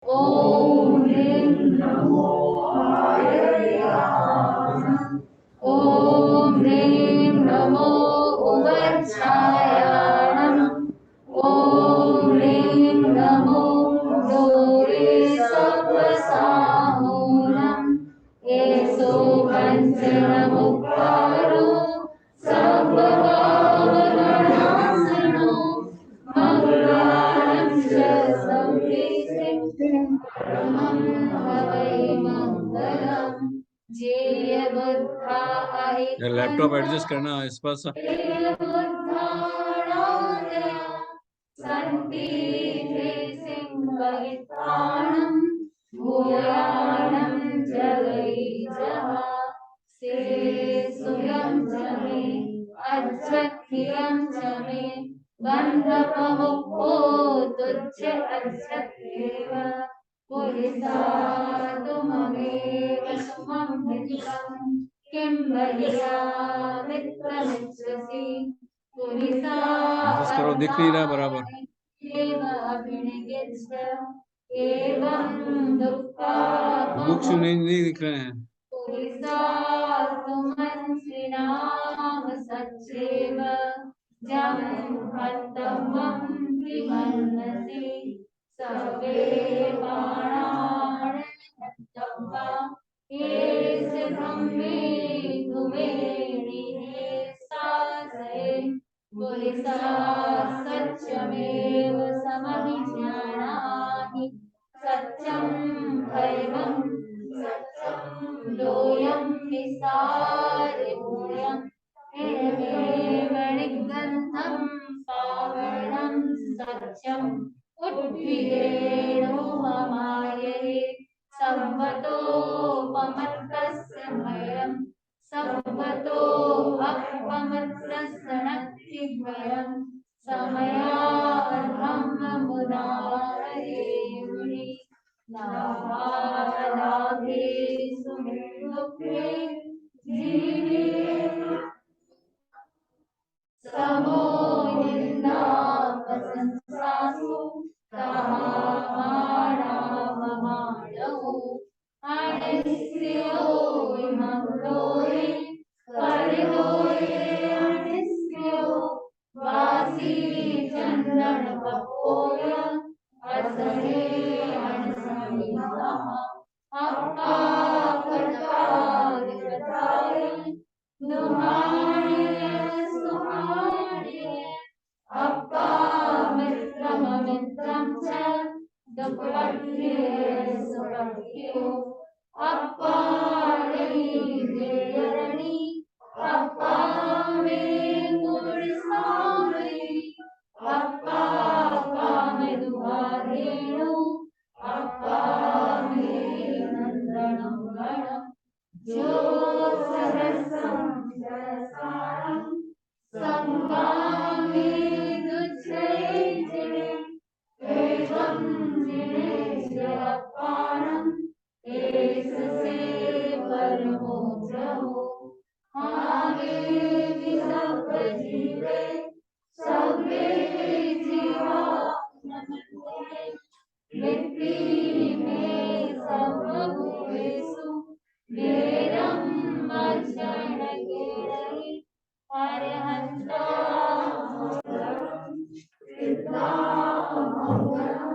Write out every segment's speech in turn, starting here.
ॐ ह्रीं नमो आयर्याणम् ॐ ह्रीं नमो उवच्छायाणम् ॐ ह्रीं नमो गौरी सत्त्वसामूलम् येषु पञ्चनमुखारो सर्वभावगणासनो मङ्गलानं च संविष्टिं परमं हवै मङ्गलम् लैपटॉप एडजस्ट करना इस पास बन्धपमुक्तो तुच्छ अच्युतेव पुरिसातुममेव सुमं नित्यम् किं मया मित्रमिच्छसि करो, दिख नहीं रहा बराबर। एवं दुःखा बुक्स नहीं दिख रहे हैं। पुरिसातुमन्त्रिणाम सच्चेव जं हन्तमं किमन्नसि सर्वे बाणाः येष ब्रह्मे कुबेरिणे सासये पुरिसा सत्यमेव समभिज्ञानानि सत्यं दैवं सत्यं लोयं निसारिमूलं निर्वेणिगन्धं पावनं सत्यम् उद्भिदेनो ममायये सर्वतोपमर्तस्य मयं सर्वतो अपमर्तस्य नक्तिद्वयं समयार्हमुदाहरे मुनि लाभालाभे सुमुखे जीवे समो निन्दापसंसासु तमामाणावमाणौ अनिस्त्रियो विमङ्गलोरे परिलोरे अनिस्त्रियो वासी चन्दनकपोय असने अनसमितः अप्पाकर्तादिकर्ताय दुहाय सुहाय अप्पा मित्रममित्रं च दुःखपत्न्ये सुपत्न्यो अप्पा रणी अप्पा मे मूढसामि अप्पा कामे दुहारेणु अप्पा मे नन्दनं गणं जो सहस्रं सहस्राणं संगामे दुच्छये जिने एवं जिने जयपाणं एष से परमो जहो आगे विसर्गजीवे सर्वे जीवा नमन्ते मिट्टी में सर्वभूतेषु वेदं मज्जनकेरहि अरहन्तामङ्गलं सिद्धामङ्गलं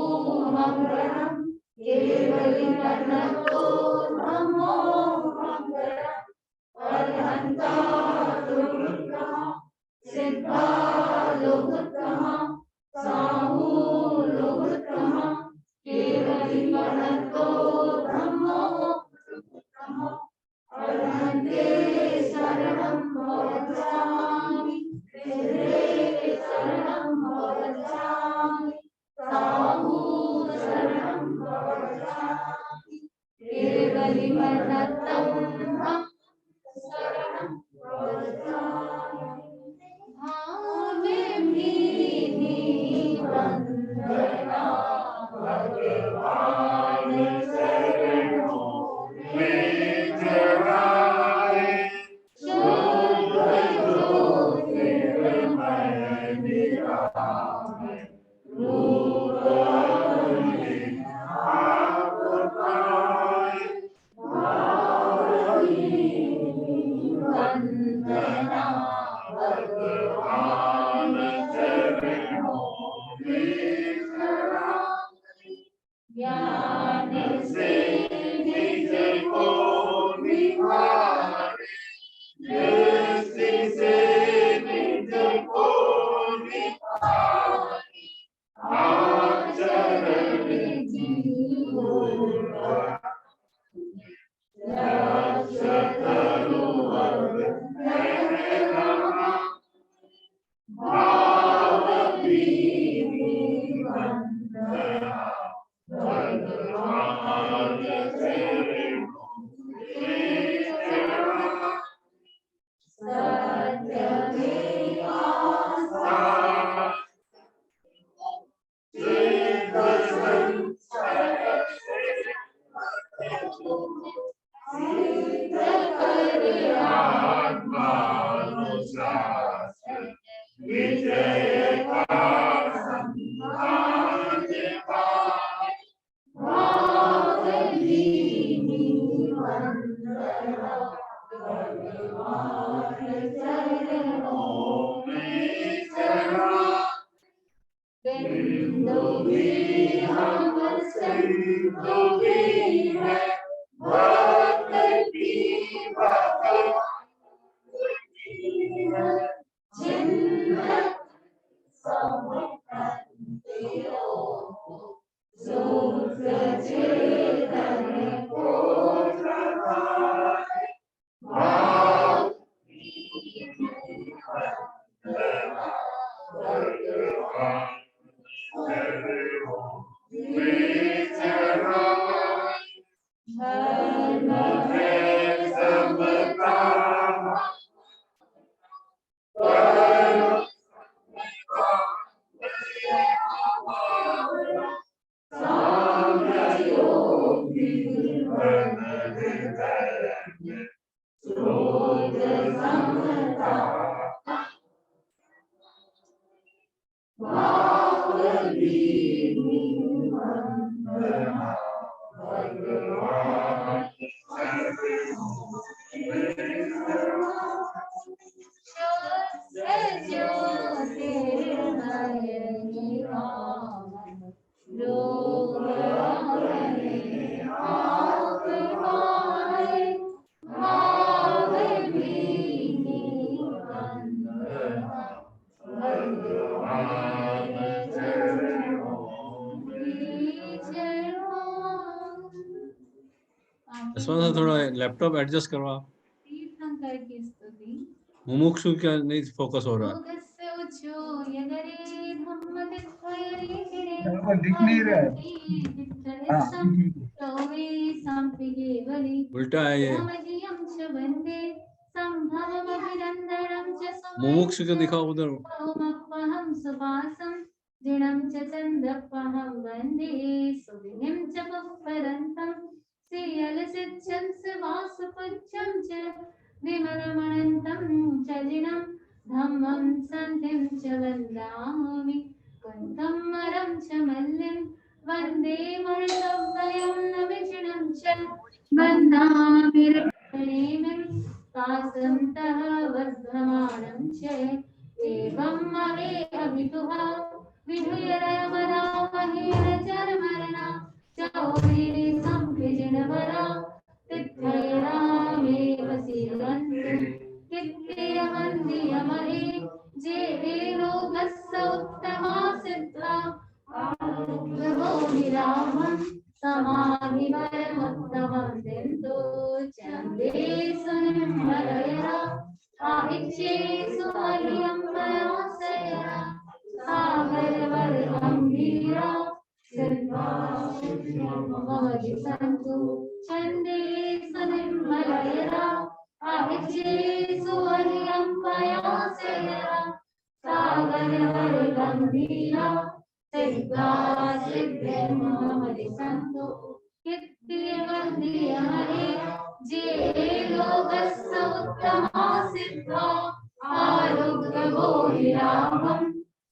साहूमङ्गलं केवलिमन्नतो ब्रह्मो मङ्गलम् अरहन्तादुर्गः सिद्धालोकोत्तमः साहूलोकोत्तमः केवलिमन्नतो ब्रह्मो उत्तमः अरहन्ते शरणं गच्छामि वेदे शरणं गच्छामि साहू शरणं गच्छामि केवलिमन्नतं शरणं गच्छामि भावे भीनि वन्दना भगवान् शरणो मे जनाय शुद्ध ज्योतिर्मय निरामय रूप ज्ञान से निज को निहारे, दृष्टि से निज को निहारे, आचरण जीवन लक्ष्य तरुवर कहना, भाव वंदना भगवान चरणों में चढ़ा, सत्य में आस्था चित्त संचय सिद्ध करे आत्मानुशासन, विजय का सम्मान पाए, भावलीनी वंदना भगवान चरणों में चढ़ा, बिंदु भी हम सिंधु भी है, भक्त की भक्ति है, चिन्ह समकंते हो, सूत्र चेतन को जगाए, भाव भगवान चरणों में चढ़ाए, धर्म है समता कर्म साम्य योग निर्मल हृदय में स्रोत समता, भावलीनी वंदना भगवान चरणों में चढ़ा, ज्योतिर्मय लोग अपने आप पाए, भावलीनी वंदना भगवान चरणों में चढ़ा। यशवंत सर थोड़ा लैपटॉप एडजस्ट करवा। तीर्थंकर की स्तुति। मुमुक्षु क्या नहीं फोकस हो रहा है। दिख नहीं रहा है। उल्टा है ये। मुमुक्षु को दिखाओ उधर। जिणं च चन्द्रपहं वन्दे सुदिनं च पुष्पदन्तं श्रीयलसिद्धं वासुपुच्छं च विमलमनन्तं च जिनं धम्मं सन्धिं च वन्दामि कुन्तं मरं च मल्लिं वन्दे मरुतव्यं नविचिनं च वन्दामि रक्तनेमिं कासन्तः वर्धमानं च एवं ममे अभितुः विधुयरमरामहेन चरमरणा चौवीरे संविजनवरा तिथैरामेव सीवन्तु कित्तेयमन्दियमहे जे लोकस्य उत्तमा सिद्धा आरोग्यभो विरामं समाधिवरमुत्तमं दिन्तु चन्दे सुनिर्मलयरा आहिच्छेषु मह्यं प्रयासया सागर गंभीरा सिद्धा भवति सन्तु चन्दे सुनिर्मलयरा आहिच्छेषु मह्यं प्रयासया सागर गंभीरा सिद्धा भवति सन्तु कित्तिमन्दियमहे जे लोकस्य उत्तमा सिद्धा आरोग्यभो विरामं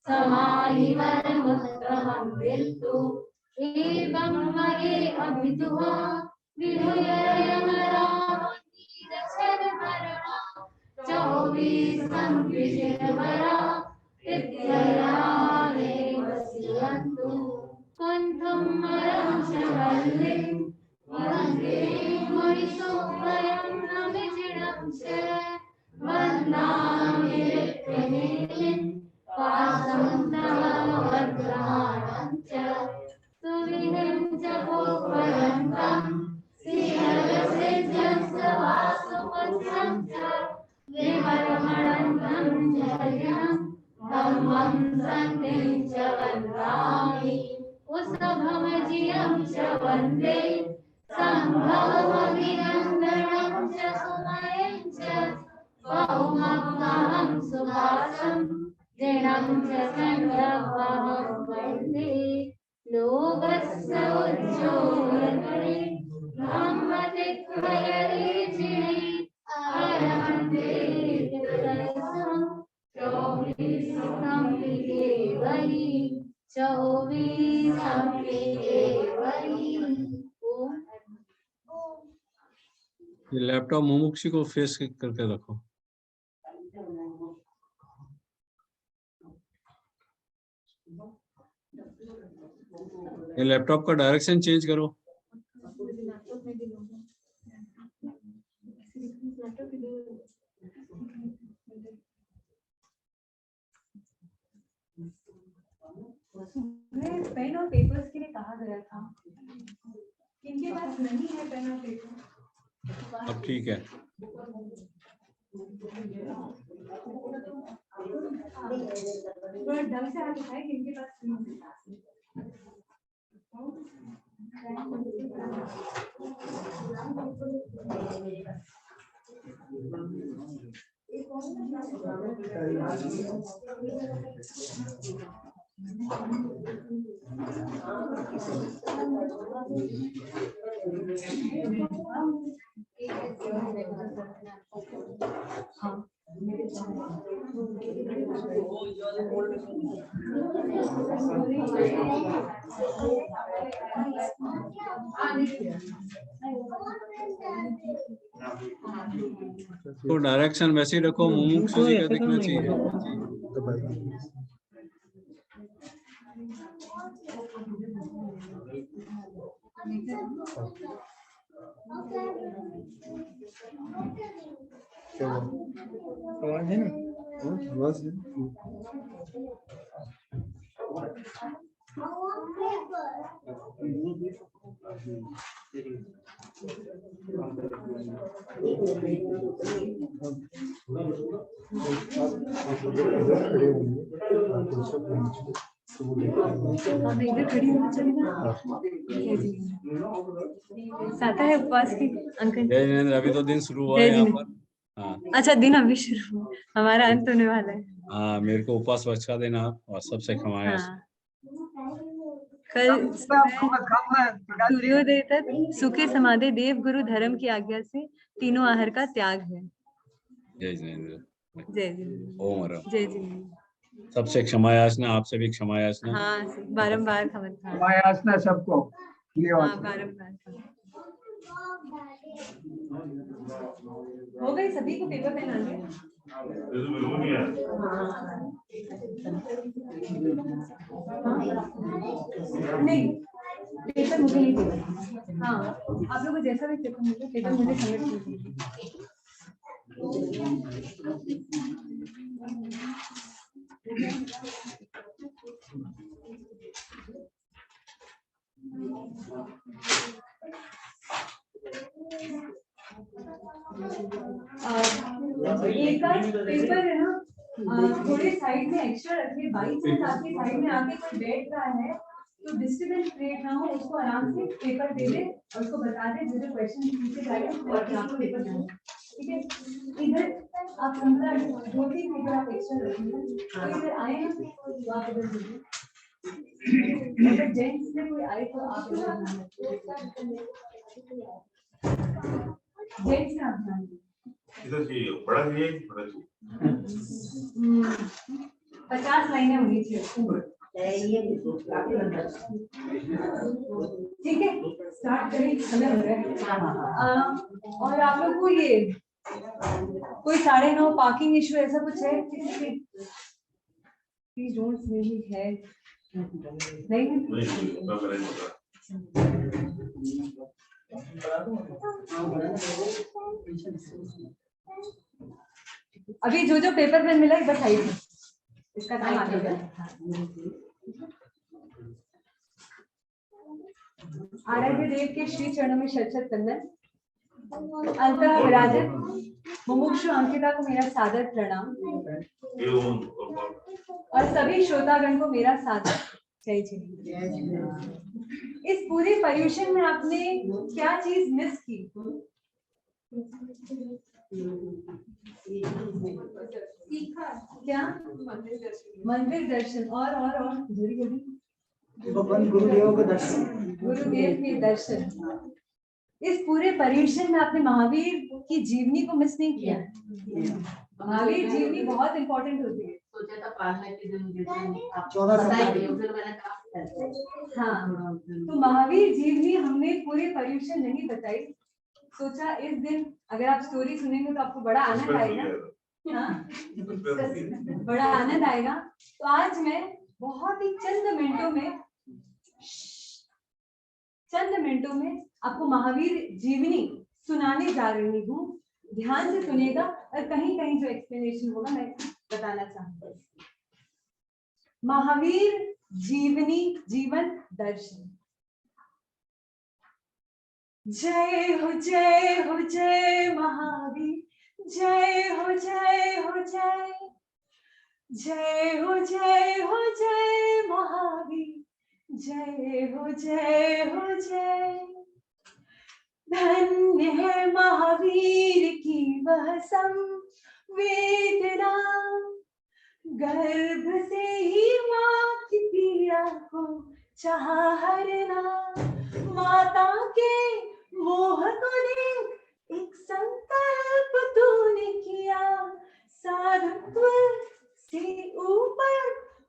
समाहिवरमुत्तमं विन्तु एवं मये अभितुः विधुयरमरामतीरचरमरणा चौबीसं विजयवरा विद्ययामेव सीयन्तु कुन्थुमरं च वल्लिं वन्दे मुनिसुवरं नमिजिनं च वन्दामि नित्यनीतिं वासन्तमवद्रहाणं च सुविधिं च भूपरन्तं श्रीहरसिद्धस्तवासुपुत्रं च विमलमणन्तं जयं धम्मं सन्धिं च वन्दामि उषभमजियं च वन्दे सम्भवमभिनन्दनं च सुमयं च बहुमग्नहं सुभासं जिनं च सन्दर्भं वन्दे लोकस्य उज्ज्वलकरे ब्रह्मदिक्खयरीचिणे अरहन्ते कृतयसं चौबीसम्पिकेवरी चौबीसम्पिकेवरी। ये लैपटॉप मुमुक्षु को फेस करके रखो। ये लैपटॉप का डायरेक्शन चेंज करो। पेन और पेपर्स के लिए कहा गया था, इनके पास नहीं है पेन और पेपर। अब ठीक है। ढंग से हाथ उठाए कि इनके पास नहीं है। तो डायरेक्शन वैसे ही रखो, मुमुक्षु जी का दिखना चाहिए। आवाज है ना? आवाज है। साता है उपवास की अंकल। अभी तो दिन शुरू हुआ है यहाँ पर। हाँ अच्छा, दिन अभी शुरू, हमारा अंत होने वाला है। हाँ, मेरे को उपवास बचा देना और सबसे क्षमाया। हाँ। कल सूर्योदय तक सुखे समाधि देव गुरु धर्म की आज्ञा से तीनों आहार का त्याग है। जय जिनेंद्र। जय जिनेंद्र। ओम हरम। जय जिनेंद्र। सबसे क्षमायाचना, आपसे भी क्षमायाचना। हाँ, बारंबार क्षमायाचना सबको। हाँ, बारंबार। हो गई, सभी को पेपर पेन आ गया। नहीं, पेपर मुझे नहीं देना। हाँ, आप लोगों को जैसा भी पेपर मिले, पेपर मुझे सबमिट कीजिए। एक पेपर है ना, थोड़े साइड में एक्स्ट्रा रखिए, बाई चांस आपकी साइड में आके कोई बैठ रहा है तो डिस्टर्बेंस क्रिएट ना हो, उसको आराम से पेपर दे दे और उसको बता दे जो क्वेश्चन पूछे जाएगा आपको पेपर देना, ठीक है। इधर आप 2-3 पेपर आप एक्स्ट्रा रखिए, तो इधर आए ना तो आप इधर दीजिए। अगर जेंट्स में कोई आए तो आप इधर जेंट्स में आप ध्यान दीजिए। इधर चाहिए, बड़ा चाहिए, बड़ा चाहिए। 50 लाइनें होनी चाहिए, ठीक है। स्टार्ट करें, समय हो रहा है। और आप लोग को ये कोई 9:30 पार्किंग इशू ऐसा कुछ है किसी के? प्लीज डोंट से ही है, नहीं नहीं उतना मेरा नहीं पता। अभी जो जो पेपर पेन मिला एक बार साइड में, इसका काम आगे का। आराध्य देव के श्री चरणों में शत शत वंदन। अंतः विराजित मुमुक्षु अंकिता को मेरा सादर प्रणाम ये और सभी श्रोतागण को मेरा सादर जय जय। इस पूरे पर्यूषण में आपने क्या चीज मिस की? क्या? मंदिर दर्शन और भगवान गुरुदेव के दर्शन, गुरुदेव के दर्शन। इस पूरे पर्यूषण में आपने महावीर की जीवनी को मिस नहीं किया। महावीर जीवनी बहुत इंपॉर्टेंट होती है। सोचा था पालना के दिन 14 फिर मैंने कहा हाँ, तो महावीर जीवनी हमने पूरे पर्यूषण नहीं बताई। सोचा इस दिन अगर आप स्टोरी सुनेंगे तो आपको बड़ा आनंद आएगा। हाँ, बड़ा आनंद आएगा। तो आज मैं बहुत ही चंद मिनटों में आपको महावीर जीवनी सुनाने जा रही हूँ। ध्यान से सुनिएगा और कहीं कहीं जो एक्सप्लेनेशन होगा मैं बताना चाहूंगा। महावीर जीवनी जीवन दर्शन। जय हो जय हो जय महावीर, जय हो जय हो जय, जय हो जय हो जय महावीर, जय हो जय हो जय। धन्य है महावीर की वह संवेदना, गर्भ से ही माँ की पीड़ा को चाह हरना। माता के मोह को देख एक संकल्प तूने किया, साधुत्व से ऊपर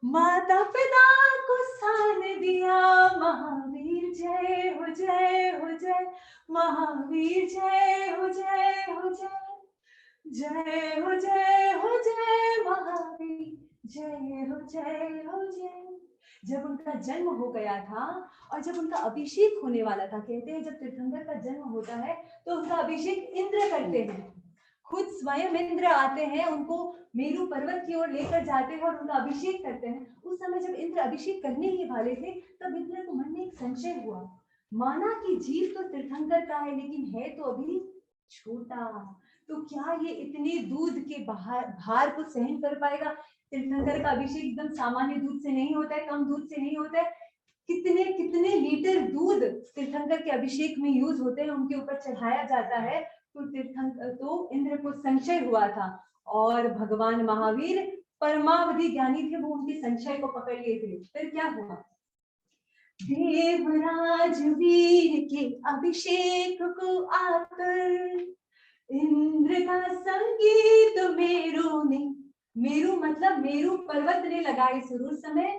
माता पिता को स्थान दिया। महावीर जय हो जय हो जय, महावीर जय हो जय हो जय, जय हो जय हो जय महावीर, जय हो जय हो जय। जब उनका जन्म हो गया था और जब उनका अभिषेक होने वाला था, कहते हैं जब तीर्थंकर का जन्म होता है तो उनका अभिषेक इंद्र करते हैं। खुद स्वयं इंद्र आते हैं, उनको मेरु पर्वत की ओर लेकर जाते हैं और उनका अभिषेक करते हैं। उस समय जब इंद्र अभिषेक करने ही वाले थे तब इंद्र को मन में एक संशय हुआ। माना कि जीव तो तीर्थंकर का है लेकिन है तो अभी छोटा, तो क्या ये इतने दूध के भार को सहन कर पाएगा? तीर्थंकर का अभिषेक एकदम सामान्य दूध से नहीं होता है, कम दूध से नहीं होता है। कितने कितने लीटर दूध तीर्थंकर के अभिषेक में यूज होते हैं, उनके ऊपर चढ़ाया जाता है। तो इंद्र को संशय हुआ था और भगवान महावीर परमावधि ज्ञानी थे, वो उनके संशय को पकड़ लिए थे। फिर क्या हुआ? देवराज वीर के अभिषेक को आकर इंद्र का संगीत मेरू ने, मेरू मतलब मेरू पर्वत ने लगाई सुर। उस समय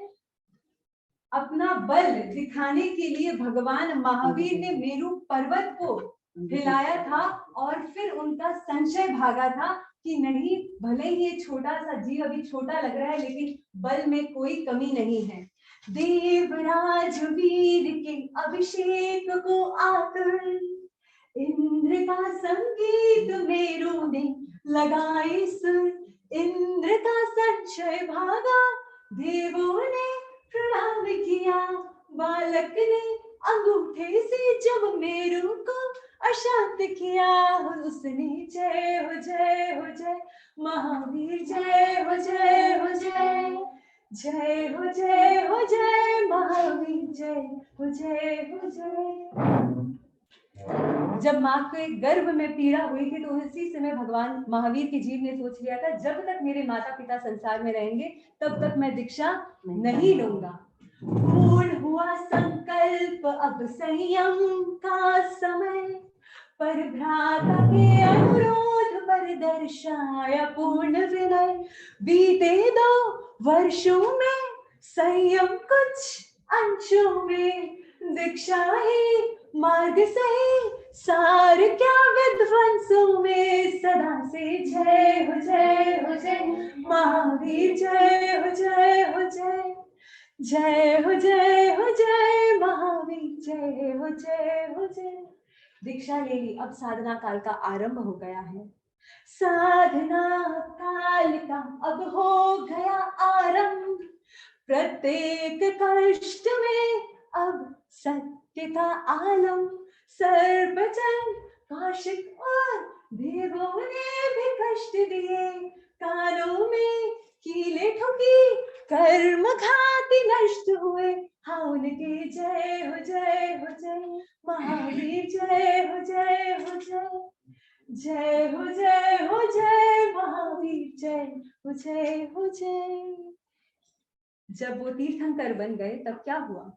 अपना बल दिखाने के लिए भगवान महावीर ने मेरू पर्वत को हिलाया था और फिर उनका संशय भागा था कि नहीं, भले ही ये छोटा सा जीव अभी छोटा लग रहा है लेकिन बल में कोई कमी नहीं है। देवराज वीर के अभिषेक को आकर इंद्र का संगीत मेरू ने लगाई सुर। इंद्र का संशय भागा, देवों ने प्रणाम किया। बालक ने अंगूठे से जब मेरू को अशांत किया, उसने जय हो जय हो जय महावीर, जय हो जय हो जय, जय हो जय हो जय महावीर, जय हो जय हो जय। जब माँ के गर्भ में पीड़ा हुई थी तो उसी समय भगवान महावीर के जीव ने सोच लिया था जब तक मेरे माता पिता संसार में रहेंगे तब तक मैं दीक्षा नहीं लूंगा। पूर्ण हुआ संकल्प, अब संयम का समय, पर भ्राता के अनुरोध पर दर्शाया पूर्ण विनय। बीते 2 वर्षों में संयम कुछ अंशों में, दीक्षा ही मार्ग सही, सार क्या विध्वंसों में। सदा से जय हो जय हो जय महावीर, जय हो जय हो जय, जय हो जय हो जय महावीर, जय हो जय हो जय। दीक्षा ले ली, अब साधना काल का आरंभ हो गया है। साधना काल का अब हो गया आरंभ, प्रत्येक कष्ट में अब सत्य का आलम। सर्वजन कौशिक और देवों ने भी कष्ट दिए, कानों में कीले ठुकी, कर्म घाति नष्ट हुए। हाँ उनके जय हो जय हो जय महावीर, जय हो जय हो जय। जय हो जय हो जय महावीर, जय हो जय हो जय। जब वो तीर्थंकर बन गए तब क्या हुआ?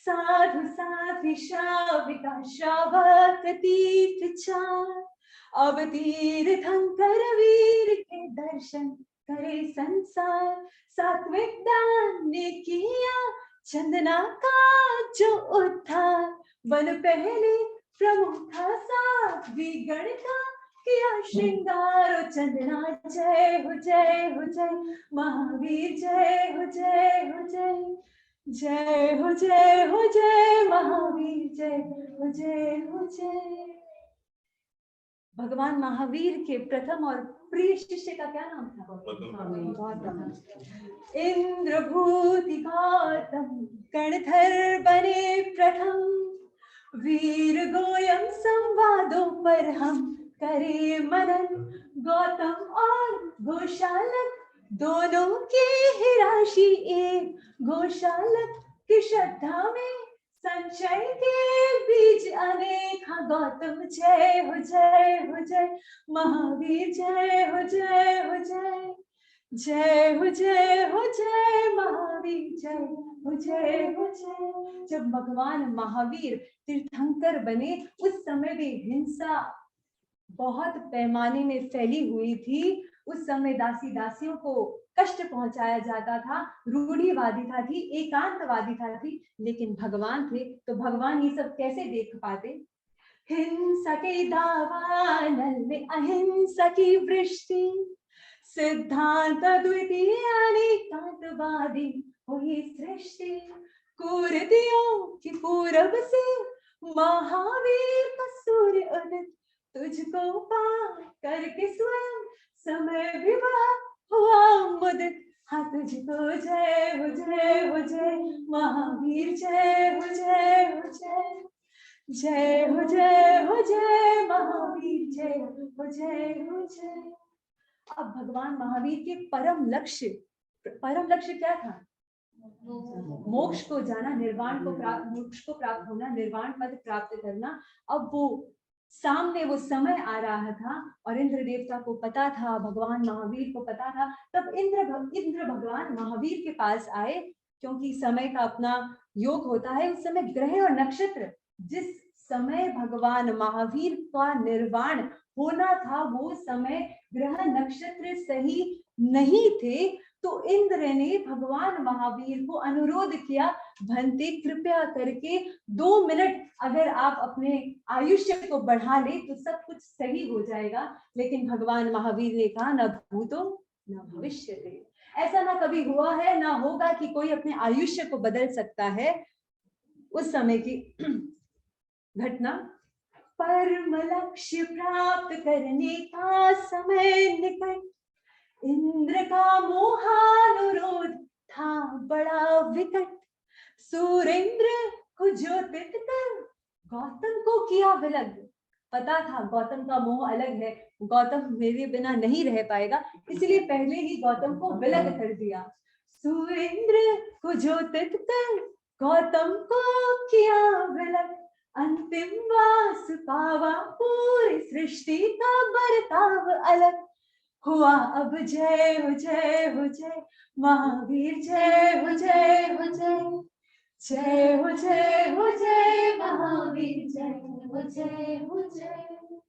साधु साध्वी श्राविका श्रावक तीर्थ चार, अब तीर्थंकर वीर के दर्शन करे संसार। सात्विक दान ने किया चंदना का जो उद्धार, वन पहले प्रमुख था साध्वी गण का किया श्रृंगार। चंदना जय हो जय हो जय महावीर, जय हो जय हो जय। जय हो जय हो जय महावीर, जय हो जय हो जय। भगवान महावीर के प्रथम और प्रिय शिष्य का क्या नाम था? गौतम। इंद्रभूति गौतम गणधर बने प्रथम, वीर गोयम संवादों पर हम करे मनन। गौतम और गोशालक दोनों की ही राशि एक, गोशालक की श्रद्धा में संशय के बीज अनेक। हाँ गौतम जय हो जय हो जय महावीर, जय हो जय हो जय। जय हो जय हो जय महावीर, जय हो जय हो जय। जब भगवान महावीर तीर्थंकर बने उस समय भी हिंसा बहुत पैमाने में फैली हुई थी। उस समय दासी दासियों को कष्ट पहुंचाया जाता था, रूढ़िवादिता थी, एकांतवादिता थी। लेकिन भगवान थे तो भगवान ये सब कैसे देख पाते? हिंसा के दावानल में अहिंसा की वृष्टि, सिद्धांत द्वितीय एकांतवादी हुई सृष्टि। कुर्दियों की पूरब से महावीर का सूर्य उदित, तुझको पा करके स्वयं समय विवाह हुआ मुदित। हाँ तुझको जय हो जय हो जय महावीर, जय हो जय हो जय। जय हो जय हो जय महावीर, जय हो जय हो जय। अब भगवान महावीर के परम लक्ष्य क्या था? मोक्ष को जाना, निर्वाण को प्राप्त, मोक्ष को प्राप्त होना, निर्वाण पद प्राप्त करना। अब वो सामने वो समय आ रहा था और इंद्र देवता को पता था, भगवान महावीर को पता था। तब इंद्र भगवान महावीर के पास आए, क्योंकि समय का अपना योग होता है। उस समय ग्रह और नक्षत्र, जिस समय भगवान महावीर का निर्वाण होना था वो समय ग्रह नक्षत्र सही नहीं थे। तो इंद्र ने भगवान महावीर को अनुरोध किया, भंते कृपया करके 2 मिनट अगर आप अपने आयुष्य को बढ़ा ले तो सब कुछ सही हो जाएगा। लेकिन भगवान महावीर ने कहा, न भूतो न भविष्यते, ऐसा ना कभी हुआ है ना होगा कि कोई अपने आयुष्य को बदल सकता है। उस समय की घटना, परम लक्ष्य प्राप्त करने का समय निकट, इंद्र का मोहानुरोध था बड़ा विकट। सुरेंद्र को ज्योतित कर गौतम को किया विलग, पता था गौतम का मोह अलग है, गौतम मेरे बिना नहीं रह पाएगा, इसलिए पहले ही गौतम को विलग कर दिया। सुरेंद्र को ज्योतित कर गौतम को किया विलग, अंतिम वास पावा पूरी सृष्टि का बर्ताव अलग। हुआ अब जय हो जय हो जय महावीर, जय हो जय हो जय। जय हो जय हो जय महावीर, जय हो जय हो जय।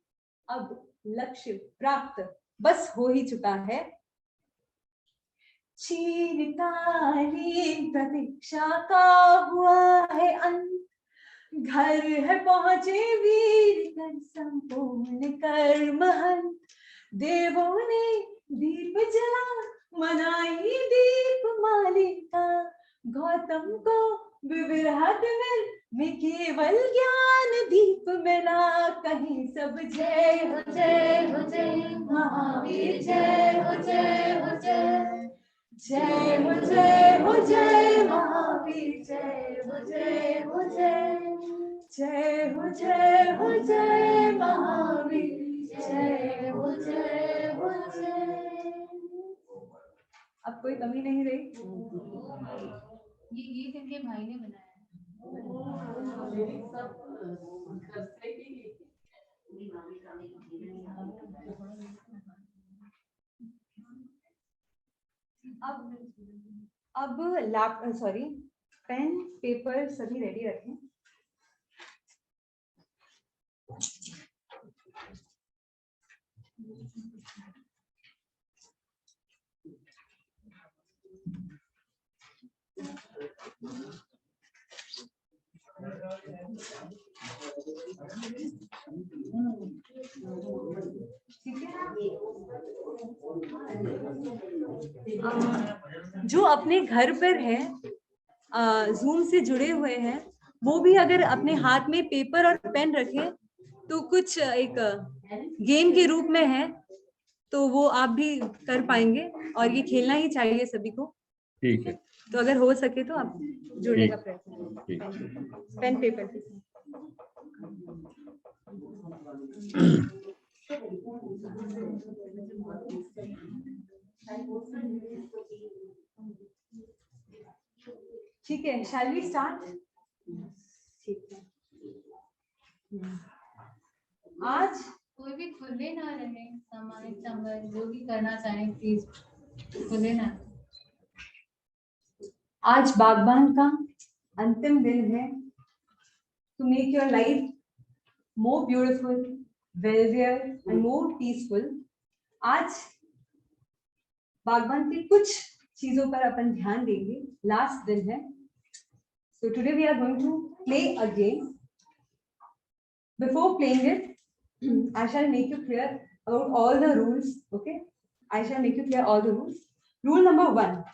अब लक्ष्य प्राप्त बस हो ही चुका है। चीरकालीन प्रतीक्षा का हुआ है अंत, घर है पहुंचे वीर कर संपूर्ण कर्महंत। देवों ने दीप जला मनाई दीप मालिका, गौतम को विविरहत में केवल ज्ञान दीप मिला, कहीं सब जय हो जय हो जय महावीर, जय हो जय हो जय, जय हो जय हो जय महावीर, जय हो जय हो जय, जय हो जय हो जय महावीर, जय हो जय हो जय। अब कोई कमी नहीं रही। ये गीत इनके भाई ने बनाया घर से ही अब लैप सॉरी पेन पेपर सभी रेडी रखें। ठीक है, जो अपने घर पर है, जूम से जुड़े हुए हैं, वो भी अगर अपने हाथ में पेपर और पेन रखें तो कुछ एक गेम के रूप में है, तो वो आप भी कर पाएंगे और ये खेलना ही चाहिए सभी को। ठीक है, तो अगर हो सके तो आप जुड़ने का प्रयत्न ठीक। करें पेन पेपर के साथ। ठीक है, शैल वी स्टार्ट? ठीक है, आज कोई भी खुले ना रहे, सामाजिक संबंध जो भी करना चाहे प्लीज खुले ना। आज बागबान का अंतिम दिन है to make your life more beautiful, wealthier and more peaceful. आज बागबान की कुछ चीजों पर अपन ध्यान देंगे। लास्ट दिन है, so today we are going to play a game. Before playing it, I shall make you clear about all the rules. Okay, I shall make you clear all the rules. Rule number 1.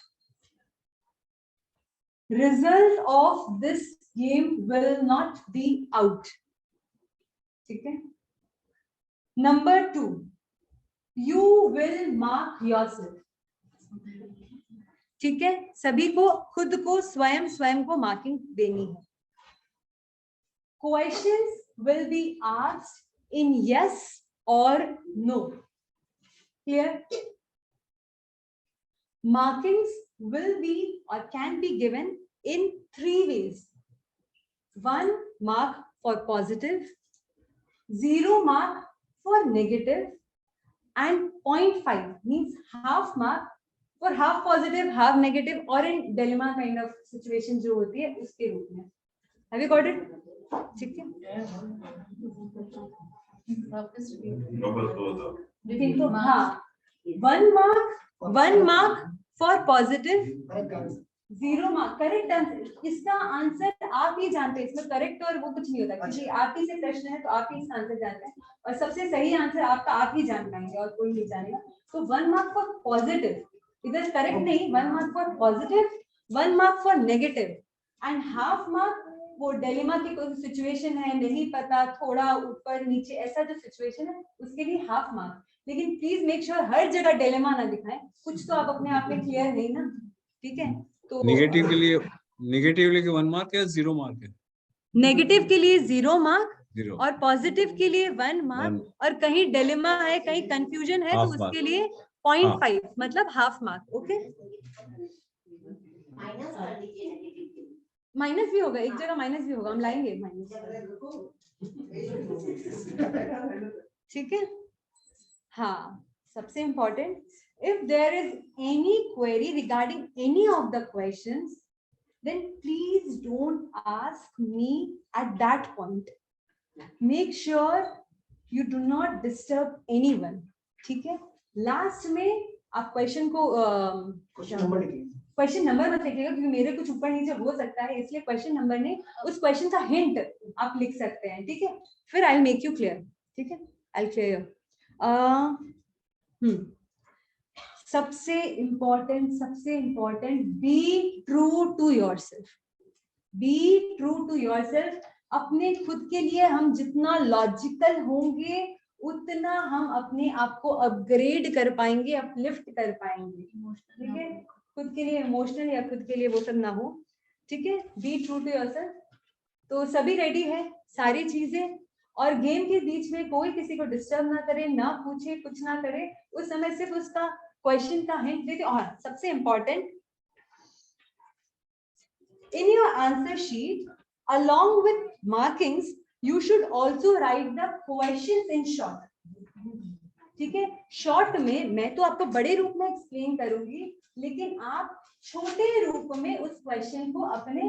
Result of this game will not be out. ठीक है? Number 2, you will mark yourself. ठीक है, सभी को खुद को स्वयं को मार्किंग देनी है। Questions will be asked in yes or no. Clear? Markings will be or can be given in 3 ways. 1 mark for positive, 0 mark for negative, and 0.5 means half mark for half positive, half negative, or in dilemma kind of situation जो होती है उसके रूप में। Have you got it? ठीक है? देखो, हाँ, 1 mark for positive, 0 mark correct answer. इसका आंसर आप ही जानते हैं, इसमें करेक्ट और वो कुछ नहीं होता, क्योंकि आप ही से प्रश्न है तो आप ही इसका आंसर जानते हैं और सबसे सही आंसर आपका आप ही जान पाएंगे और कोई नहीं जानेगा। तो 1 mark फॉर पॉजिटिव, इधर करेक्ट नहीं, 1 mark for positive, 1 mark for negative and half mark वो डिलेमा की कोई सिचुएशन है, नहीं पता, थोड़ा ऊपर नीचे, ऐसा जो सिचुएशन है उसके लिए हाफ मार्क। लेकिन प्लीज मेक श्योर हर जगह डिलेमा ना दिखाएं, कुछ तो आप अपने आप में क्लियर नहीं ना। ठीक है, तो नेगेटिव के लिए 1 मार्क है, 0 मार्क है? नेगेटिव के लिए 0 मार्क 0 और पॉजिटिव के लिए 1 मार्क, और कहीं डिलेमा है, कहीं कंफ्यूजन है तो उसके लिए 0.5 मतलब हाफ मार्क। ओके, माइनस भी होगा, एक जगह माइनस भी होगा, हम लाएंगे माइनस। ठीक है, हाँ, सबसे important, if there is any query regarding any of the questions, then please don't ask me at that point. Make sure you do not disturb anyone. ठीक है, लास्ट में आप क्वेश्चन को क्वेश्चन नंबर मत लिखिएगा, क्योंकि मेरे कुछ ऊपर नीचे हो सकता है, इसलिए क्वेश्चन नंबर नहीं, उस क्वेश्चन का हिंट आप लिख सकते हैं। ठीक है, फिर आई मेक यू क्लियर। ठीक है, आई क्लियर। सबसे important be true to yourself, be true to yourself. अपने खुद के लिए हम जितना लॉजिकल होंगे उतना हम अपने आप को अपग्रेड कर पाएंगे, अपलिफ्ट कर पाएंगे, ठीक है। खुद के लिए इमोशनल या खुद के लिए वो सब ना हो, ठीक है। Be true to yourself. तो सभी रेडी है सारी चीजें, और गेम के बीच में कोई किसी को डिस्टर्ब ना करे, ना पूछे, कुछ ना करे, उस समय सिर्फ उसका क्वेश्चन का हिंट देते। और सबसे important, in your answer sheet along with markings you should also write the questions in short, ठीक है। शॉर्ट में मैं तो आपको बड़े रूप में एक्सप्लेन करूंगी, लेकिन आप छोटे रूप में उस क्वेश्चन को अपने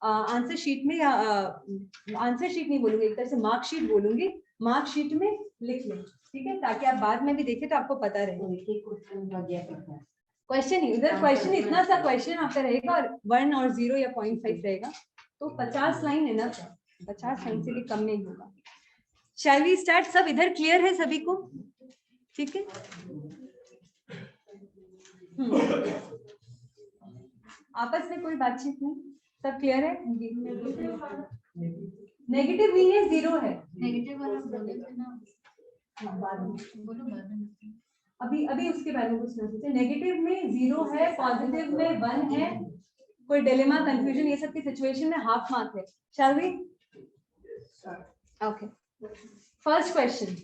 आंसर शीट में, या आंसर शीट नहीं बोलूंगी, एक तरह से मार्कशीट बोलूंगी, मार्कशीट में लिख लें, ठीक है, ताकि आप बाद में भी देखें तो आपको पता रहे। क्वेश्चन ही उधर, क्वेश्चन इतना सा क्वेश्चन आपका रहेगा, और 1 और 0 या 0.5 रहेगा, तो 50 लाइन है ना, 50 लाइन से भी कम नहीं होगा। Shall we start? सब इधर क्लियर है सभी को? ठीक है। आपस में कोई बातचीत नहीं, सब क्लियर है? नेगेटिव नहीं है, 0 है। नेगेटिव वाला बोले थे ना, बोलो बाद में। अभी उसके बारे में कुछ ना सोचे। नेगेटिव में 0 है, पॉजिटिव में 1 है, कोई डिलेमा, कंफ्यूजन, ये सब की सिचुएशन में हाफ मार्क है। Shall we? Okay, first question.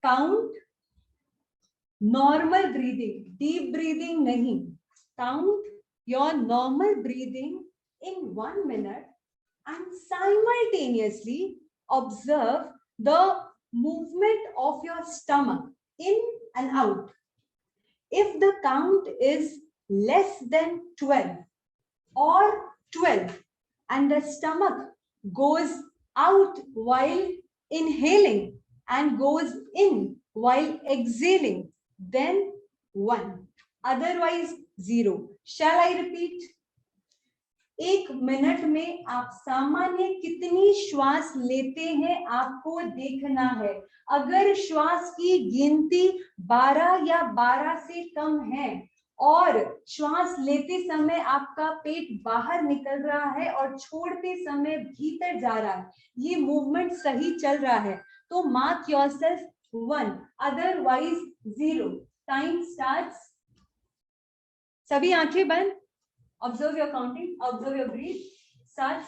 Count normal breathing, deep breathing नहीं, count your normal breathing in 1 minute and simultaneously observe the movement of your stomach in and out. If the count is less than 12 or 12 and the stomach goes out while inhaling and goes in while exhaling, then 1, otherwise 0. Shall I repeat? 1 minute में आप सामान्य कितनी श्वास लेते हैं आपको देखना है। अगर श्वास की गिनती 12 या 12 से कम है और श्वास लेते समय आपका पेट बाहर निकल रहा है और छोड़ते समय भीतर जा रहा है, ये मूवमेंट सही चल रहा है, तो mark yourself 1, otherwise 0. Time starts. सभी आंखें बंद, observe your counting, observe your breathe, start.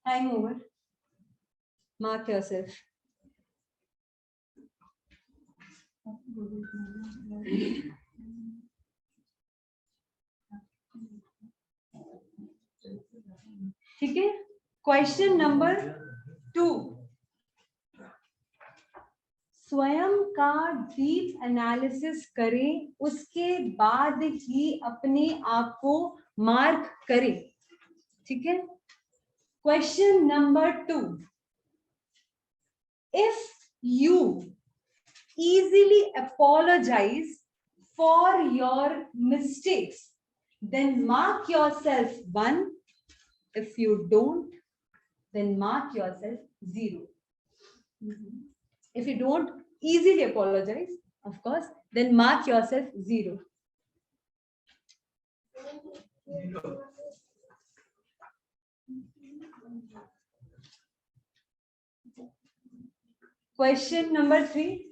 Time over. Mark yourself. ठीक है। क्वेश्चन नंबर 2, स्वयं का डीप एनालिसिस करें, उसके बाद ही अपने आप को मार्क करें, ठीक है। Question number 2. If you easily apologize for your mistakes, then mark yourself 1. If you don't, then mark yourself 0. If you don't easily apologize, of course, then mark yourself 0. Question number 3.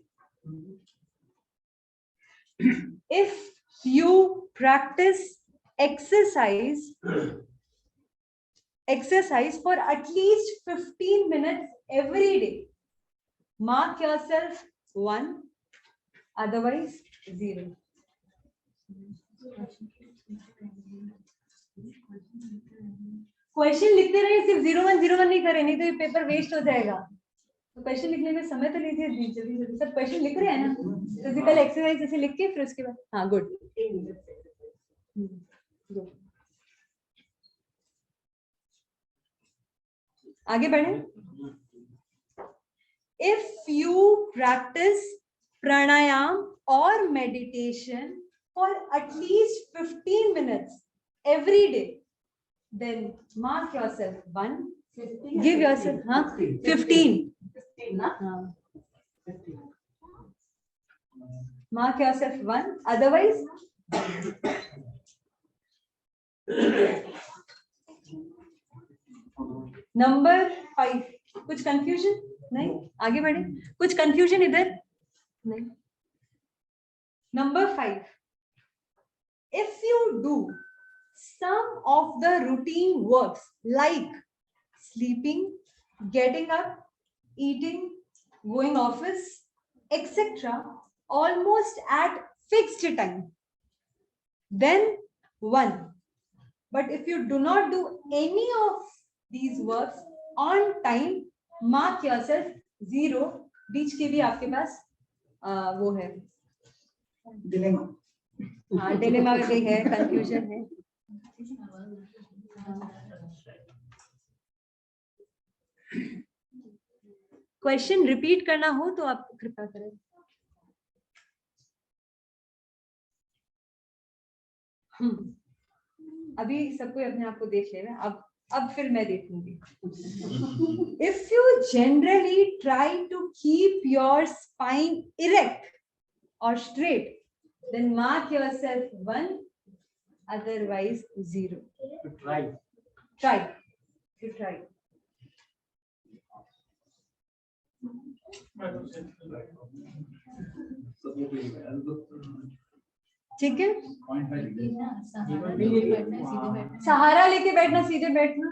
If you practice exercise for at least 15 minutes every day, mark yourself 1, otherwise 0. Question लिखते रहे, सिर्फ 0101 नहीं करें, नहीं तो ये paper waste हो जाएगा. तो क्वेश्चन लिखने में समय तो लीजिए जल्दी जल्दी. सब क्वेश्चन लिख रहे हैं ना, फिजिकल एक्सरसाइज ऐसे लिख के फिर उसके बाद. हाँ, गुड. आगे बढ़े. If you practice pranayam or meditation for at least 15 minutes every day, then mark yourself 1. Give yourself 15. Mark yourself 1. Otherwise, number 5. कुछ confusion? नहीं. आगे बढ़े. कुछ confusion इधर? नहीं. Number 5. If you do some of the routine works like sleeping, getting up, eating, going office, etc., almost at fixed time, then 1. But if you do not do any of these works on time, mark yourself 0. बीच के भी आपके पास वो है, dilemma. हाँ, dilemma भी है, confusion है. Question repeat करना हो तो आप कृपया करें. अभी सबको अपने आप को देख लेना. अब फिर मैं देखूंगी. If you generally try to keep your spine erect or straight, then mark yourself 1, otherwise 0. Try. You try. ठीक है. सहारा लेके बैठना, सीधे बैठना.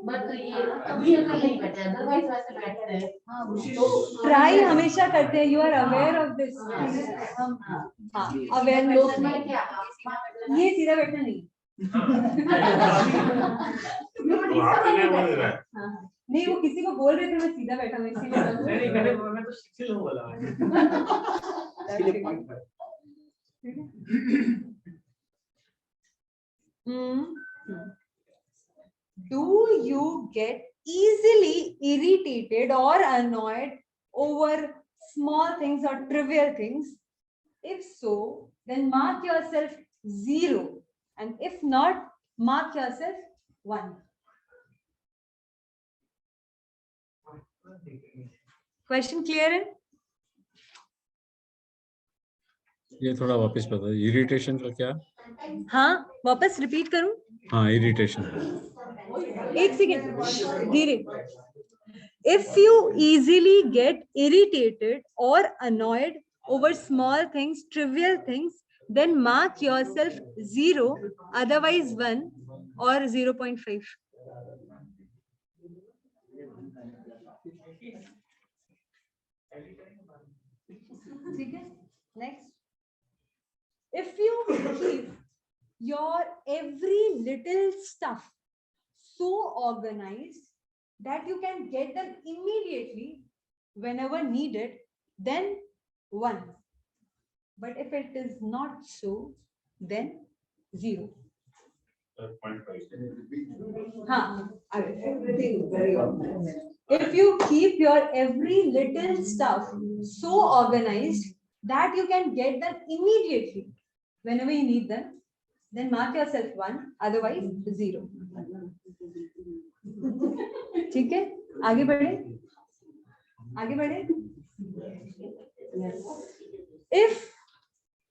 बट ये अभी नहीं बैठे, अदरवाइज वैसे बैठे रहे. ट्राई हमेशा करते हैं. You are aware of this. हाँ, अवेयरनेस. ये सीधा बैठना नहीं. नहीं, वो किसी को बोल रहे थे मैं सीधा बैठा हूँ, इसीलिए. मैं तो शिथिल हूँ बोला. Do you get easily irritated or annoyed over small things or trivial things? If so, then mark yourself 0, and if not, mark yourself 1. Question clear है? ये थोड़ा वापस बता. इरिटेशन का क्या? हाँ, वापस रिपीट करूं? हाँ, इरिटेशन. एक सेकेंड, धीरे. If you easily get irritated or annoyed over small things, trivial things, then mark yourself 0, otherwise 1 or 0.5. ठीक है. Next. If you keep your every little stuff so organized that you can get them immediately whenever needed, then 1. But if it is not so, then 0. 0.5. हाँ, everything very organized. If you keep your every little stuff so organized that you can get them immediately whenever you need them, then mark yourself 1, otherwise 0. ठीक है, आगे बढ़े. आगे बढ़े. If